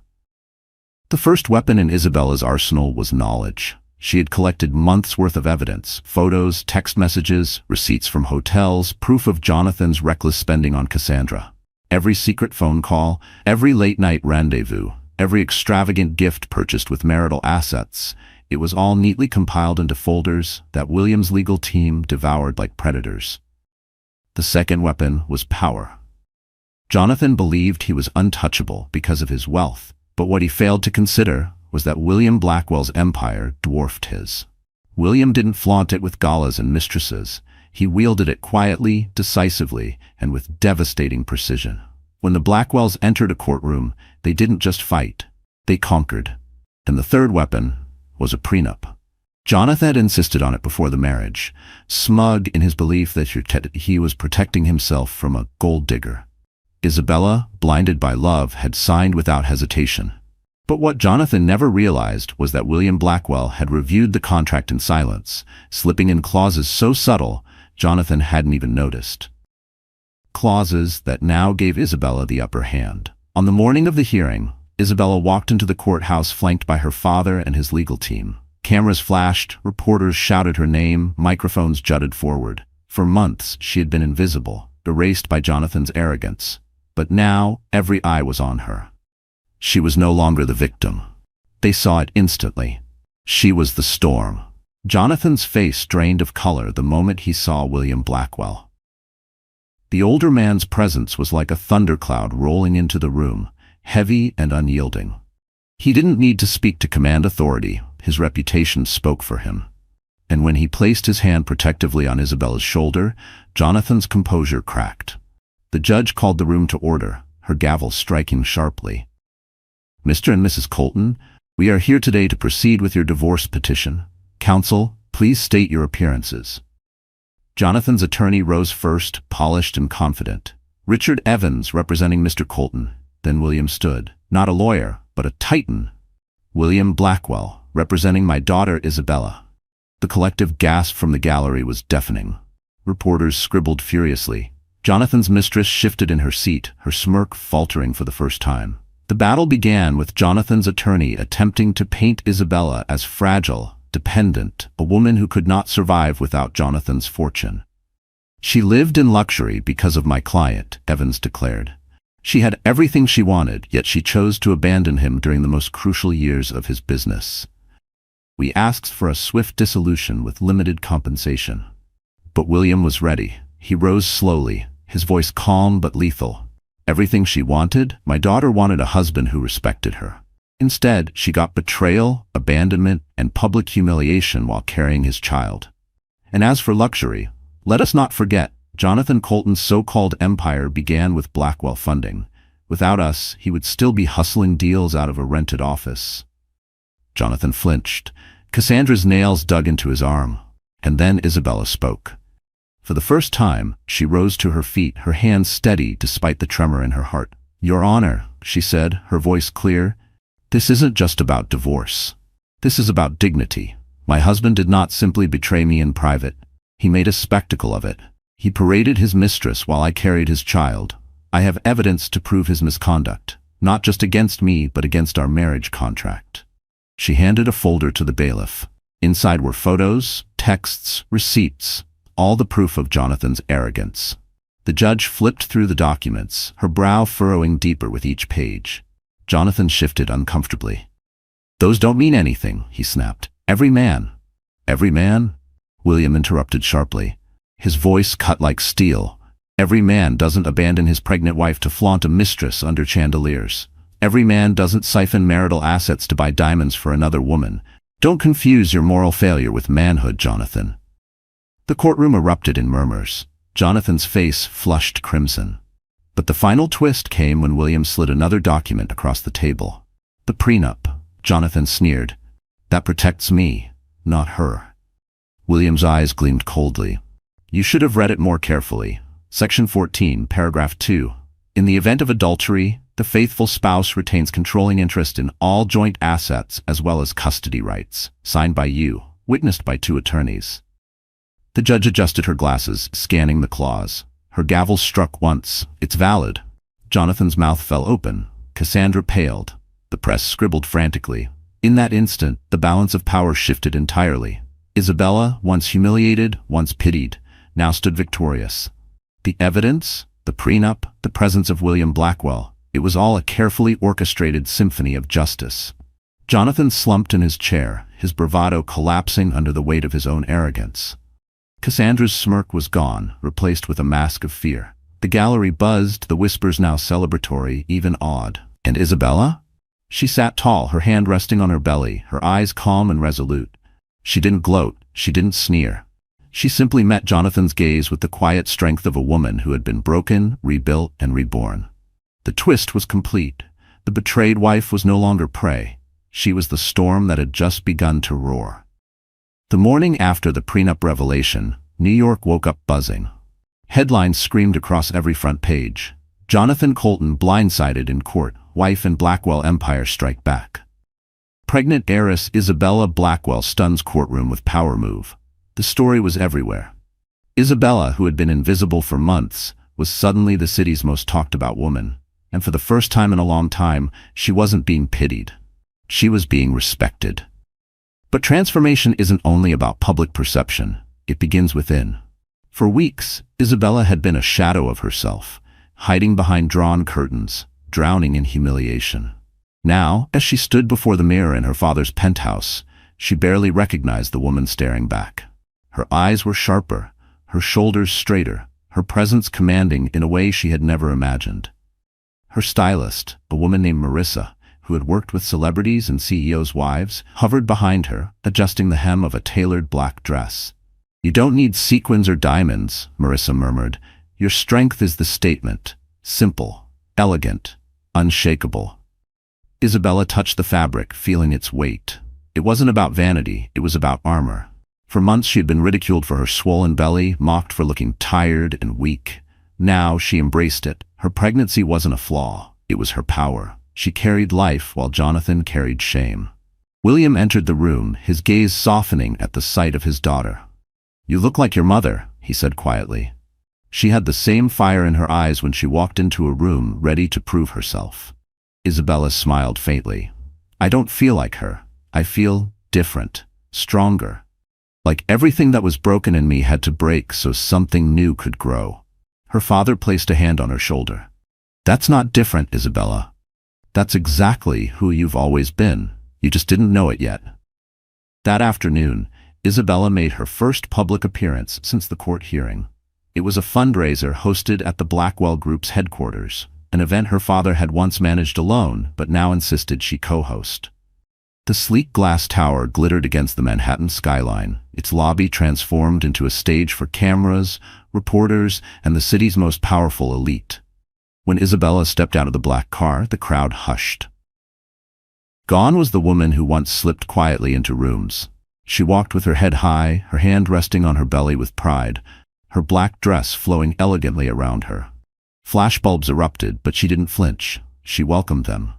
The first weapon in Isabella's arsenal was knowledge. She had collected months' worth of evidence: photos, text messages, receipts from hotels, proof of Jonathan's reckless spending on Cassandra. Every secret phone call, every late-night rendezvous, every extravagant gift purchased with marital assets, it was all neatly compiled into folders that William's legal team devoured like predators. The second weapon was power. Jonathan believed he was untouchable because of his wealth, but what he failed to consider was that William Blackwell's empire dwarfed his. William didn't flaunt it with galas and mistresses. He wielded it quietly, decisively, and with devastating precision. When the Blackwells entered a courtroom, they didn't just fight, they conquered. And the third weapon was a prenup. Jonathan had insisted on it before the marriage, smug in his belief that he was protecting himself from a gold digger. Isabella, blinded by love, had signed without hesitation. But what Jonathan never realized was that William Blackwell had reviewed the contract in silence, slipping in clauses so subtle Jonathan hadn't even noticed. Clauses that now gave Isabella the upper hand. On the morning of the hearing, Isabella walked into the courthouse flanked by her father and his legal team. Cameras flashed, reporters shouted her name, microphones jutted forward. For months, she had been invisible, erased by Jonathan's arrogance. But now, every eye was on her. She was no longer the victim. They saw it instantly. She was the storm. Jonathan's face drained of color the moment he saw William Blackwell. The older man's presence was like a thundercloud rolling into the room, heavy and unyielding. He didn't need to speak to command authority. His reputation spoke for him. And when he placed his hand protectively on Isabella's shoulder, Jonathan's composure cracked. The judge called the room to order, her gavel striking sharply. "Mr. and Mrs. Colton, we are here today to proceed with your divorce petition. Counsel, please state your appearances." Jonathan's attorney rose first, polished and confident. Richard Evans, representing Mr. Colton. Then William stood, not a lawyer, but a titan. "William Blackwell, representing my daughter Isabella." The collective gasp from the gallery was deafening. Reporters scribbled furiously. Jonathan's mistress shifted in her seat, her smirk faltering for the first time. The battle began with Jonathan's attorney attempting to paint Isabella as fragile, dependent, a woman who could not survive without Jonathan's fortune. "She lived in luxury because of my client," Evans declared. "She had everything she wanted, yet she chose to abandon him during the most crucial years of his business. We asked for a swift dissolution with limited compensation." But William was ready. He rose slowly, his voice calm but lethal. "Everything she wanted? My daughter wanted a husband who respected her. Instead, she got betrayal, abandonment, and public humiliation while carrying his child. And as for luxury, let us not forget, Jonathan Colton's so-called empire began with Blackwell funding. Without us, he would still be hustling deals out of a rented office." Jonathan flinched. Cassandra's nails dug into his arm. And then Isabella spoke. For the first time, she rose to her feet, her hands steady despite the tremor in her heart. "Your Honor," she said, her voice clear, "this isn't just about divorce. This is about dignity. My husband did not simply betray me in private. He made a spectacle of it. He paraded his mistress while I carried his child. I have evidence to prove his misconduct, not just against me but against our marriage contract. She handed a folder to the bailiff. Inside were photos, texts, receipts, all the proof of Jonathan's arrogance. The judge flipped through the documents, her brow furrowing deeper with each page. Jonathan shifted uncomfortably. "Those don't mean anything," he snapped. "Every man." "Every man?" William interrupted sharply. His voice cut like steel. "Every man doesn't abandon his pregnant wife to flaunt a mistress under chandeliers. Every man doesn't siphon marital assets to buy diamonds for another woman. Don't confuse your moral failure with manhood, Jonathan." The courtroom erupted in murmurs. Jonathan's face flushed crimson. But the final twist came when William slid another document across the table. "The prenup," Jonathan sneered. "That protects me, not her." William's eyes gleamed coldly. "You should have read it more carefully. Section 14, paragraph 2. In the event of adultery, the faithful spouse retains controlling interest in all joint assets as well as custody rights. Signed by you, witnessed by 2 attorneys. The judge adjusted her glasses, scanning the clause. Her gavel struck once. "It's valid." Jonathan's mouth fell open. Cassandra paled. The press scribbled frantically. In that instant, the balance of power shifted entirely. Isabella, once humiliated, once pitied, now stood victorious. The evidence, the prenup, the presence of William Blackwell, it was all a carefully orchestrated symphony of justice. Jonathan slumped in his chair, his bravado collapsing under the weight of his own arrogance. Cassandra's smirk was gone, replaced with a mask of fear. The gallery buzzed, the whispers now celebratory, even awed. And Isabella? She sat tall, her hand resting on her belly, her eyes calm and resolute. She didn't gloat, she didn't sneer. She simply met Jonathan's gaze with the quiet strength of a woman who had been broken, rebuilt, and reborn. The twist was complete. The betrayed wife was no longer prey. She was the storm that had just begun to roar. The morning after the prenup revelation, New York woke up buzzing. Headlines screamed across every front page. Jonathan Colton blindsided in court, wife and Blackwell empire strike back. Pregnant heiress Isabella Blackwell stuns courtroom with power move. The story was everywhere. Isabella, who had been invisible for months, was suddenly the city's most talked about woman. And for the first time in a long time, she wasn't being pitied. She was being respected. But transformation isn't only about public perception. It begins within. For weeks, Isabella had been a shadow of herself, hiding behind drawn curtains, drowning in humiliation. Now, as she stood before the mirror in her father's penthouse, she barely recognized the woman staring back. Her eyes were sharper, her shoulders straighter, her presence commanding in a way she had never imagined. Her stylist, a woman named Marissa, who had worked with celebrities and CEOs' wives, hovered behind her, adjusting the hem of a tailored black dress. "You don't need sequins or diamonds," Marissa murmured. "Your strength is the statement. Simple, elegant, unshakable." Isabella touched the fabric, feeling its weight. It wasn't about vanity, it was about armor. For months she had been ridiculed for her swollen belly, mocked for looking tired and weak. Now she embraced it. Her pregnancy wasn't a flaw, it was her power. She carried life while Jonathan carried shame. William entered the room, his gaze softening at the sight of his daughter. "You look like your mother," he said quietly. She had the same fire in her eyes when she walked into a room ready to prove herself. Isabella smiled faintly. "I don't feel like her. I feel different, stronger. Like everything that was broken in me had to break so something new could grow." Her father placed a hand on her shoulder. "That's not different, Isabella. That's exactly who you've always been. You just didn't know it yet." That afternoon, Isabella made her first public appearance since the court hearing. It was a fundraiser hosted at the Blackwell Group's headquarters, an event her father had once managed alone but now insisted she co-host. The sleek glass tower glittered against the Manhattan skyline, its lobby transformed into a stage for cameras, reporters, and the city's most powerful elite. When Isabella stepped out of the black car, the crowd hushed. Gone was the woman who once slipped quietly into rooms. She walked with her head high, her hand resting on her belly with pride, her black dress flowing elegantly around her. Flashbulbs erupted, but she didn't flinch. She welcomed them.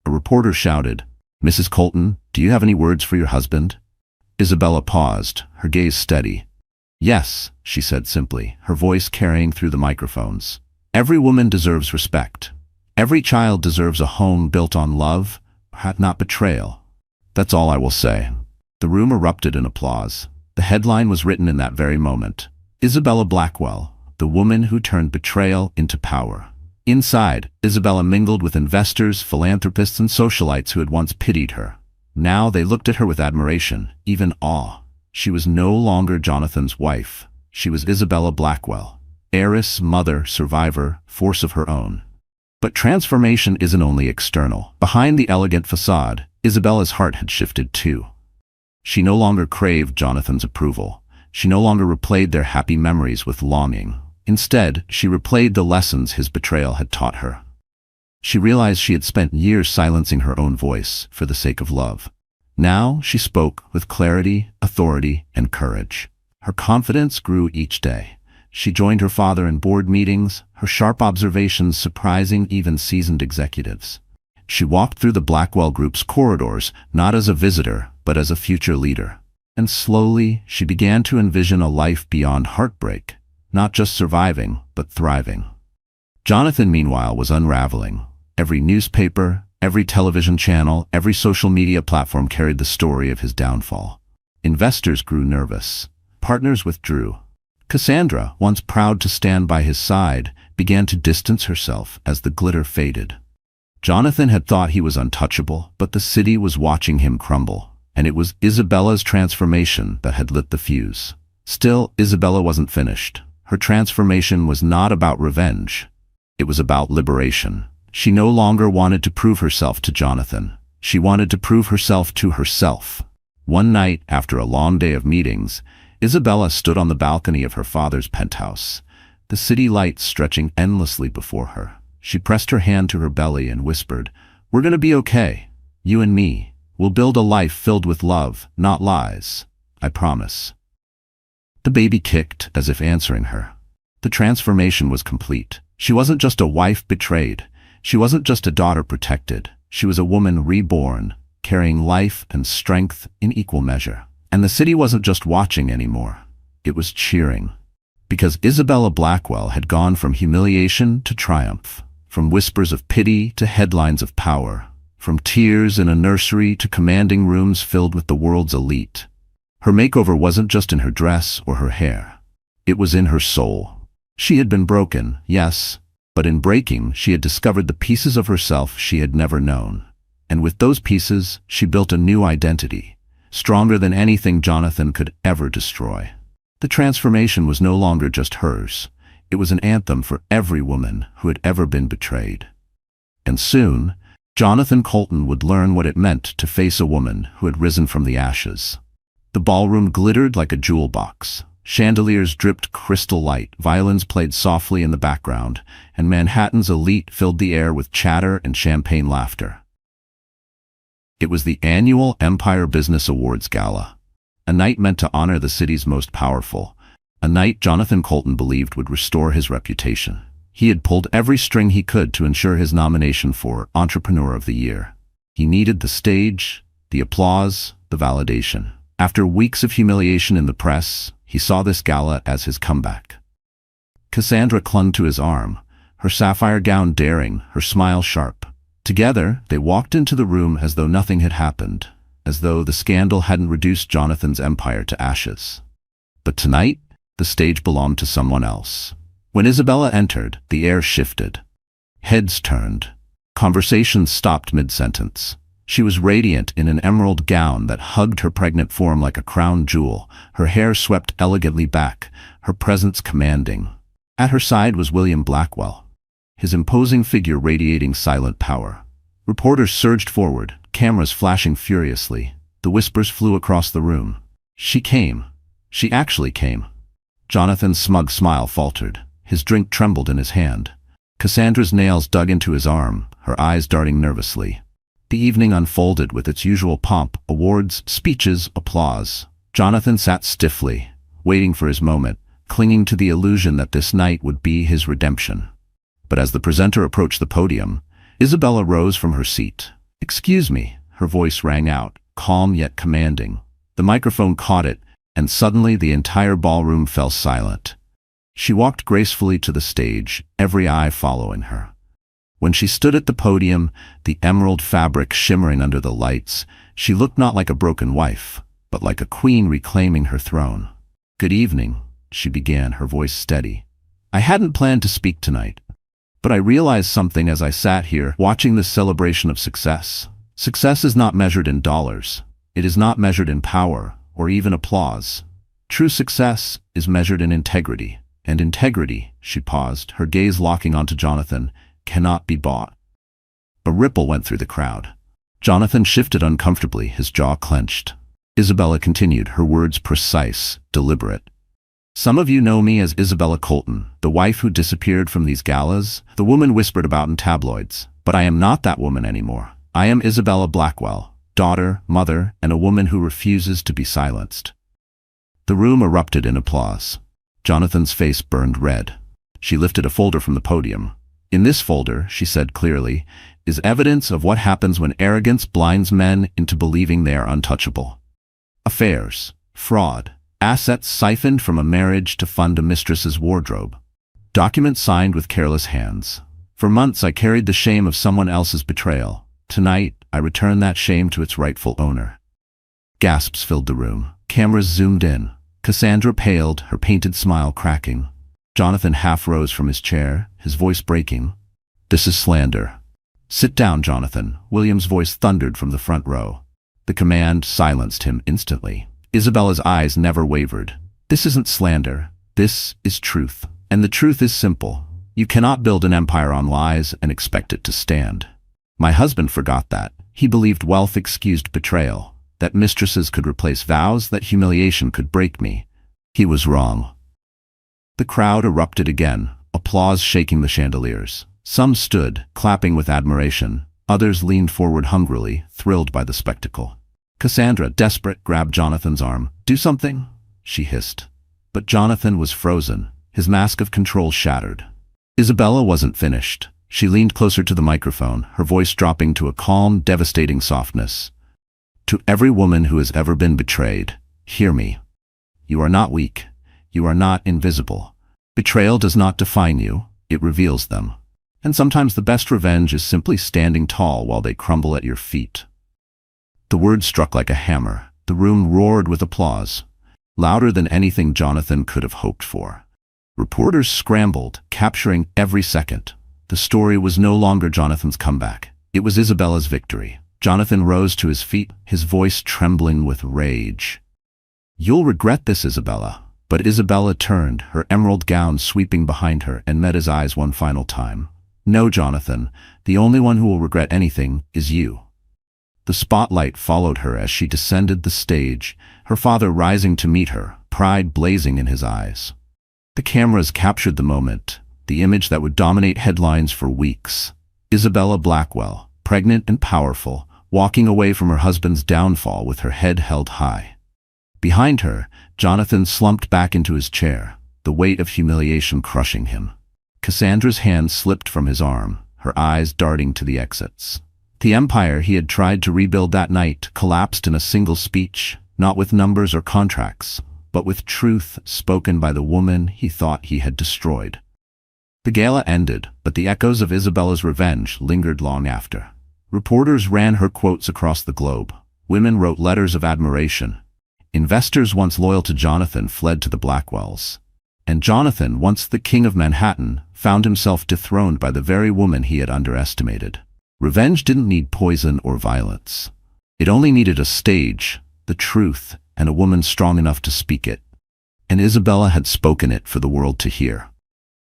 A reporter shouted, "Mrs. Colton, do you have any words for your husband?" Isabella paused, her gaze steady. "Yes," she said simply, her voice carrying through the microphones. Every woman deserves respect. Every child deserves a home built on love, not betrayal. That's all I will say." The room erupted in applause. The headline was written in that very moment. Isabella Blackwell, the woman who turned betrayal into power. Inside, Isabella mingled with investors, philanthropists, and socialites who had once pitied her. Now they looked at her with admiration, even awe. She was no longer Jonathan's wife. She was Isabella Blackwell, heiress, mother, survivor, force of her own. But transformation isn't only external. Behind the elegant facade, Isabella's heart had shifted too. She no longer craved Jonathan's approval. She no longer replayed their happy memories with longing. Instead, she replayed the lessons his betrayal had taught her. She realized she had spent years silencing her own voice for the sake of love. Now she spoke with clarity, authority, and courage. Her confidence grew each day. She joined her father in board meetings, her sharp observations surprising even seasoned executives. She walked through the Blackwell Group's corridors, not as a visitor, but as a future leader. And slowly, she began to envision a life beyond heartbreak, not just surviving, but thriving. Jonathan, meanwhile, was unraveling. Every newspaper, every television channel, every social media platform carried the story of his downfall. Investors grew nervous. Partners withdrew. Cassandra, once proud to stand by his side, began to distance herself as the glitter faded. Jonathan had thought he was untouchable, but the city was watching him crumble, and it was Isabella's transformation that had lit the fuse. Still, Isabella wasn't finished. Her transformation was not about revenge. It was about liberation. She no longer wanted to prove herself to Jonathan. She wanted to prove herself to herself. One night, after a long day of meetings, Isabella stood on the balcony of her father's penthouse, the city lights stretching endlessly before her. She pressed her hand to her belly and whispered, "We're going to be okay. You and me. We'll build a life filled with love, not lies. I promise." The baby kicked as if answering her. The transformation was complete. She wasn't just a wife betrayed. She wasn't just a daughter protected. She was a woman reborn, carrying life and strength in equal measure. And the city wasn't just watching anymore. It was cheering. Because Isabella Blackwell had gone from humiliation to triumph, from whispers of pity to headlines of power, from tears in a nursery to commanding rooms filled with the world's elite. Her makeover wasn't just in her dress or her hair. It was in her soul. She had been broken, yes, but in breaking, she had discovered the pieces of herself she had never known. And with those pieces, she built a new identity, stronger than anything Jonathan could ever destroy. The transformation was no longer just hers. It was an anthem for every woman who had ever been betrayed. And soon, Jonathan Colton would learn what it meant to face a woman who had risen from the ashes. The ballroom glittered like a jewel box. Chandeliers dripped crystal light, violins played softly in the background, and Manhattan's elite filled the air with chatter and champagne laughter. It was the annual Empire Business Awards Gala, a night meant to honor the city's most powerful, a night Jonathan Colton believed would restore his reputation. He had pulled every string he could to ensure his nomination for Entrepreneur of the Year. He needed the stage, the applause, the validation. After weeks of humiliation in the press, he saw this gala as his comeback. Cassandra clung to his arm, her sapphire gown daring, her smile sharp. Together, they walked into the room as though nothing had happened, as though the scandal hadn't reduced Jonathan's empire to ashes. But tonight, the stage belonged to someone else. When Isabella entered, the air shifted. Heads turned. Conversations stopped mid-sentence. She was radiant in an emerald gown that hugged her pregnant form like a crown jewel, her hair swept elegantly back, her presence commanding. At her side was William Blackwell, his imposing figure radiating silent power. Reporters surged forward, cameras flashing furiously. The whispers flew across the room. She came. She actually came. Jonathan's smug smile faltered. His drink trembled in his hand. Cassandra's nails dug into his arm, her eyes darting nervously. The evening unfolded with its usual pomp, awards, speeches, applause. Jonathan sat stiffly, waiting for his moment, clinging to the illusion that this night would be his redemption. But as the presenter approached the podium, Isabella rose from her seat. "Excuse me," her voice rang out, calm yet commanding. The microphone caught it, and suddenly the entire ballroom fell silent. She walked gracefully to the stage, every eye following her. When she stood at the podium, the emerald fabric shimmering under the lights, she looked not like a broken wife, but like a queen reclaiming her throne. "Good evening," she began, her voice steady. "I hadn't planned to speak tonight, but I realized something as I sat here watching this celebration of success. Success is not measured in dollars. It is not measured in power or even applause. True success is measured in integrity. And integrity," she paused, her gaze locking onto Jonathan, "cannot be bought." A ripple went through the crowd. Jonathan shifted uncomfortably, his jaw clenched. Isabella continued, her words precise, deliberate. "Some of you know me as Isabella Colton, the wife who disappeared from these galas, the woman whispered about in tabloids. But I am not that woman anymore. I am Isabella Blackwell, daughter, mother, and a woman who refuses to be silenced." The room erupted in applause. Jonathan's face burned red. She lifted a folder from the podium. "In this folder," she said clearly, "is evidence of what happens when arrogance blinds men into believing they are untouchable. Affairs, fraud, assets siphoned from a marriage to fund a mistress's wardrobe. Documents signed with careless hands. For months I carried the shame of someone else's betrayal. Tonight, I return that shame to its rightful owner." Gasps filled the room. Cameras zoomed in. Cassandra paled, her painted smile cracking. Jonathan half rose from his chair, his voice breaking. "This is slander." "Sit down, Jonathan," William's voice thundered from the front row. The command silenced him instantly. Isabella's eyes never wavered. "This isn't slander. This is truth. And the truth is simple. You cannot build an empire on lies and expect it to stand. My husband forgot that. He believed wealth excused betrayal, that mistresses could replace vows, that humiliation could break me. He was wrong." The crowd erupted again, applause shaking the chandeliers. Some stood, clapping with admiration. Others leaned forward hungrily, thrilled by the spectacle. Cassandra, desperate, grabbed Jonathan's arm. "Do something," she hissed. But Jonathan was frozen, his mask of control shattered. Isabella wasn't finished. She leaned closer to the microphone, her voice dropping to a calm, devastating softness. "To every woman who has ever been betrayed, hear me. You are not weak. You are not invisible. Betrayal does not define you, it reveals them. And sometimes the best revenge is simply standing tall while they crumble at your feet." The words struck like a hammer. The room roared with applause, louder than anything Jonathan could have hoped for. Reporters scrambled, capturing every second. The story was no longer Jonathan's comeback. It was Isabella's victory. Jonathan rose to his feet, his voice trembling with rage. "You'll regret this, Isabella." But Isabella turned, her emerald gown sweeping behind her, and met his eyes one final time. "No, Jonathan, the only one who will regret anything is you." The spotlight followed her as she descended the stage, her father rising to meet her, pride blazing in his eyes. The cameras captured the moment, the image that would dominate headlines for weeks. Isabella Blackwell, pregnant and powerful, walking away from her husband's downfall with her head held high. Behind her, Jonathan slumped back into his chair, the weight of humiliation crushing him. Cassandra's hand slipped from his arm, her eyes darting to the exits. The empire he had tried to rebuild that night collapsed in a single speech, not with numbers or contracts, but with truth spoken by the woman he thought he had destroyed. The gala ended, but the echoes of Isabella's revenge lingered long after. Reporters ran her quotes across the globe. Women wrote letters of admiration. Investors once loyal to Jonathan fled to the Blackwells. And Jonathan, once the king of Manhattan, found himself dethroned by the very woman he had underestimated. Revenge didn't need poison or violence. It only needed a stage, the truth, and a woman strong enough to speak it. And Isabella had spoken it for the world to hear.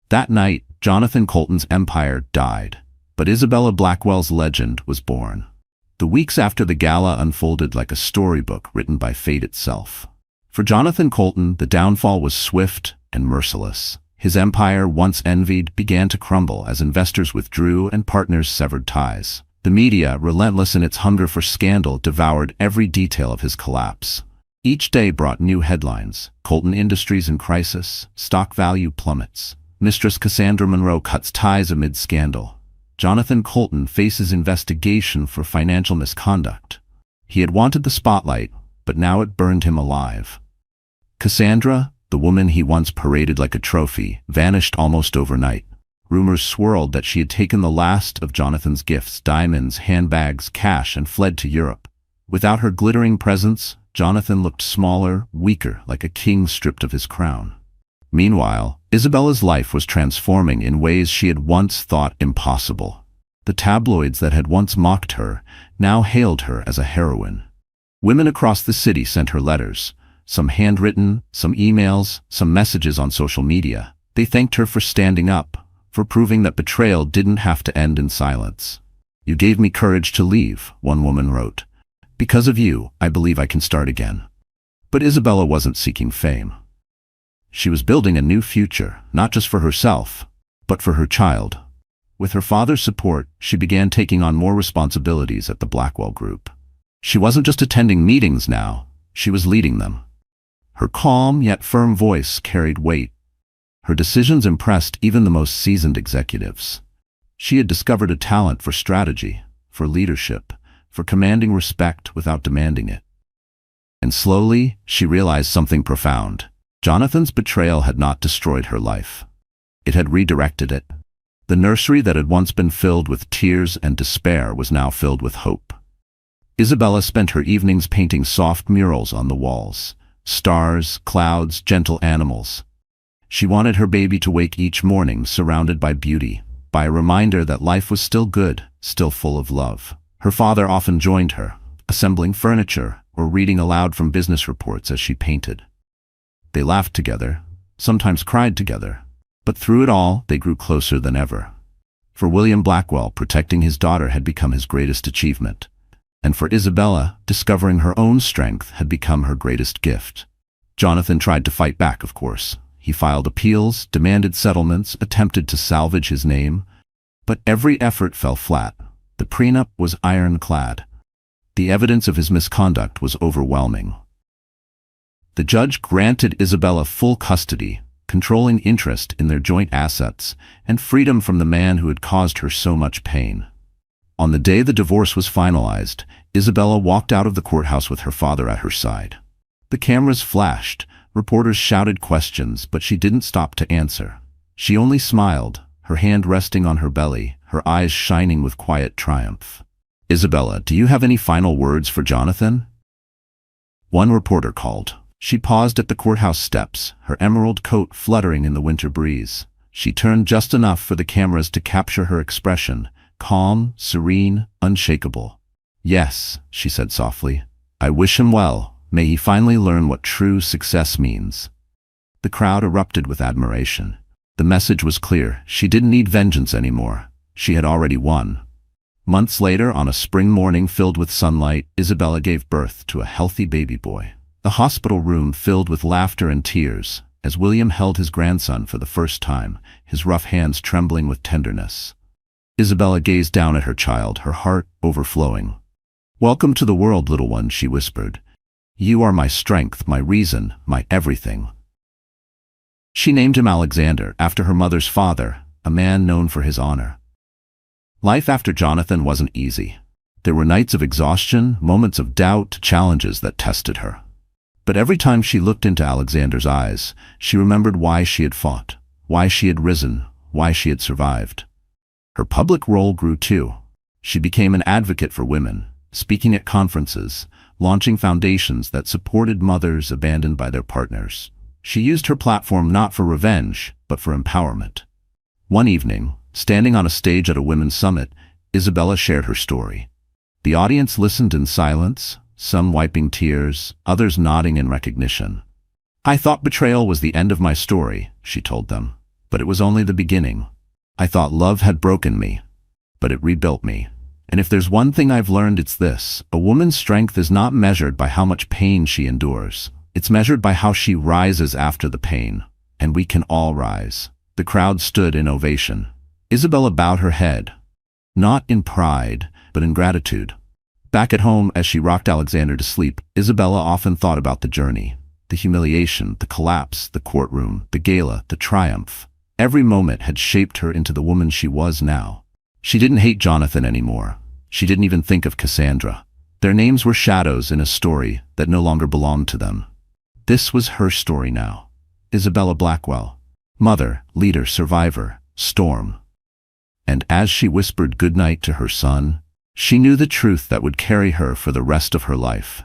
That night, Jonathan Colton's empire died, but Isabella Blackwell's legend was born. The weeks after the gala unfolded like a storybook written by fate itself. For Jonathan Colton, the downfall was swift and merciless. His empire, once envied, began to crumble as investors withdrew and partners severed ties. The media, relentless in its hunger for scandal, devoured every detail of his collapse. Each day brought new headlines. Colton Industries in crisis, stock value plummets. Mistress Cassandra Monroe cuts ties amid scandal. Jonathan Colton faces investigation for financial misconduct. He had wanted the spotlight, but now it burned him alive. Cassandra, The woman he once paraded like a trophy vanished almost overnight. Rumors swirled that she had taken the last of Jonathan's gifts, diamonds, handbags, cash, and fled to Europe. Without her glittering presence, Jonathan looked smaller, weaker, like a king stripped of his crown. Meanwhile, Isabella's life was transforming in ways she had once thought impossible. The tabloids that had once mocked her now hailed her as a heroine. Women across the city sent her letters, some handwritten, some emails, some messages on social media. They thanked her for standing up, for proving that betrayal didn't have to end in silence. "You gave me courage to leave," one woman wrote. "Because of you, I believe I can start again." But Isabella wasn't seeking fame. She was building a new future, not just for herself, but for her child. With her father's support, she began taking on more responsibilities at the Blackwell Group. She wasn't just attending meetings now, she was leading them. Her calm yet firm voice carried weight. Her decisions impressed even the most seasoned executives. She had discovered a talent for strategy, for leadership, for commanding respect without demanding it. And slowly, she realized something profound. Jonathan's betrayal had not destroyed her life. It had redirected it. The nursery that had once been filled with tears and despair was now filled with hope. Isabella spent her evenings painting soft murals on the walls. Stars, clouds, gentle animals. She wanted her baby to wake each morning surrounded by beauty, by a reminder that life was still good, still full of love. Her father often joined her, assembling furniture or reading aloud from business reports as she painted. They laughed together, sometimes cried together, but through it all, they grew closer than ever. For William Blackwell, protecting his daughter had become his greatest achievement. And for Isabella, discovering her own strength had become her greatest gift. Jonathan tried to fight back, of course. He filed appeals, demanded settlements, attempted to salvage his name. But every effort fell flat. The prenup was ironclad. The evidence of his misconduct was overwhelming. The judge granted Isabella full custody, controlling interest in their joint assets, and freedom from the man who had caused her so much pain. On the day the divorce was finalized, Isabella walked out of the courthouse with her father at her side. The cameras flashed, reporters shouted questions, but she didn't stop to answer. She only smiled, her hand resting on her belly, her eyes shining with quiet triumph. "Isabella, do you have any final words for Jonathan?" One reporter called. She paused at the courthouse steps, her emerald coat fluttering in the winter breeze. She turned just enough for the cameras to capture her expression, calm, serene, unshakable. "Yes," she said softly. "I wish him well. May he finally learn what true success means." The crowd erupted with admiration. The message was clear. She didn't need vengeance anymore. She had already won. Months later, on a spring morning filled with sunlight, Isabella gave birth to a healthy baby boy. The hospital room filled with laughter and tears, as William held his grandson for the first time, his rough hands trembling with tenderness. Isabella gazed down at her child, her heart overflowing. "Welcome to the world, little one," she whispered. "You are my strength, my reason, my everything." She named him Alexander, after her mother's father, a man known for his honor. Life after Jonathan wasn't easy. There were nights of exhaustion, moments of doubt, challenges that tested her. But every time she looked into Alexander's eyes, she remembered why she had fought, why she had risen, why she had survived. Her public role grew too. She became an advocate for women, speaking at conferences, launching foundations that supported mothers abandoned by their partners. She used her platform not for revenge, but for empowerment. One evening, standing on a stage at a women's summit, Isabella shared her story. The audience listened in silence, some wiping tears, others nodding in recognition. "I thought betrayal was the end of my story," she told them, "but it was only the beginning. I thought love had broken me, but it rebuilt me. And if there's one thing I've learned, it's this: a woman's strength is not measured by how much pain she endures. It's measured by how she rises after the pain. And we can all rise." The crowd stood in ovation. Isabella bowed her head, not in pride, but in gratitude. Back at home, as she rocked Alexander to sleep, Isabella often thought about the journey, the humiliation, the collapse, the courtroom, the gala, the triumph. Every moment had shaped her into the woman she was now. She didn't hate Jonathan anymore. She didn't even think of Cassandra. Their names were shadows in a story that no longer belonged to them. This was her story now. Isabella Blackwell. Mother, leader, survivor, storm. And as she whispered goodnight to her son, she knew the truth that would carry her for the rest of her life.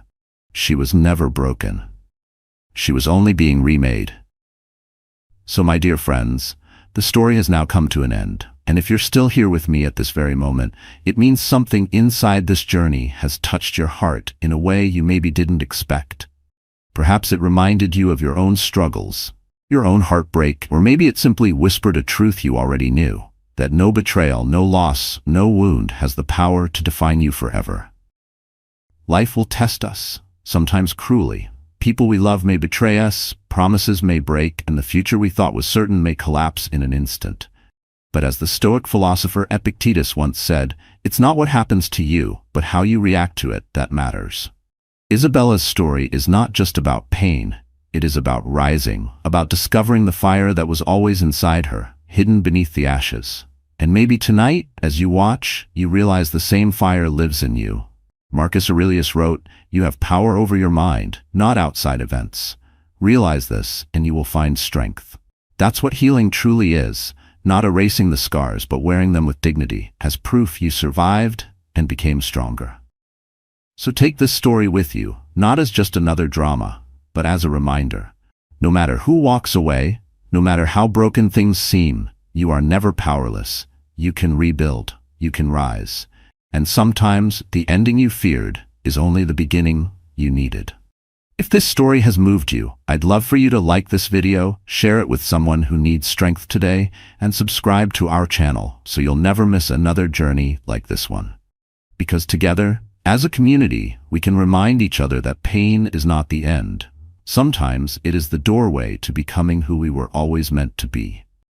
She was never broken. She was only being remade. So my dear friends, the story has now come to an end. And if you're still here with me at this very moment, it means something inside this journey has touched your heart in a way you maybe didn't expect. Perhaps it reminded you of your own struggles, your own heartbreak, or maybe it simply whispered a truth you already knew, that no betrayal, no loss, no wound has the power to define you forever. Life will test us, sometimes cruelly. People we love may betray us, promises may break, and the future we thought was certain may collapse in an instant. But as the Stoic philosopher Epictetus once said, it's not what happens to you, but how you react to it that matters. Isabella's story is not just about pain. It is about rising, about discovering the fire that was always inside her, hidden beneath the ashes. And maybe tonight, as you watch, you realize the same fire lives in you. Marcus Aurelius wrote, "You have power over your mind, not outside events. Realize this, and you will find strength." That's what healing truly is. Not erasing the scars, but wearing them with dignity, as proof you survived and became stronger. So take this story with you, not as just another drama, but as a reminder. No matter who walks away, no matter how broken things seem, you are never powerless. You can rebuild, you can rise. And sometimes the ending you feared is only the beginning you needed. If this story has moved you, I'd love for you to like this video, share it with someone who needs strength today, and subscribe to our channel so you'll never miss another journey like this one. Because together, as a community, we can remind each other that pain is not the end. Sometimes it is the doorway to becoming who we were always meant to be.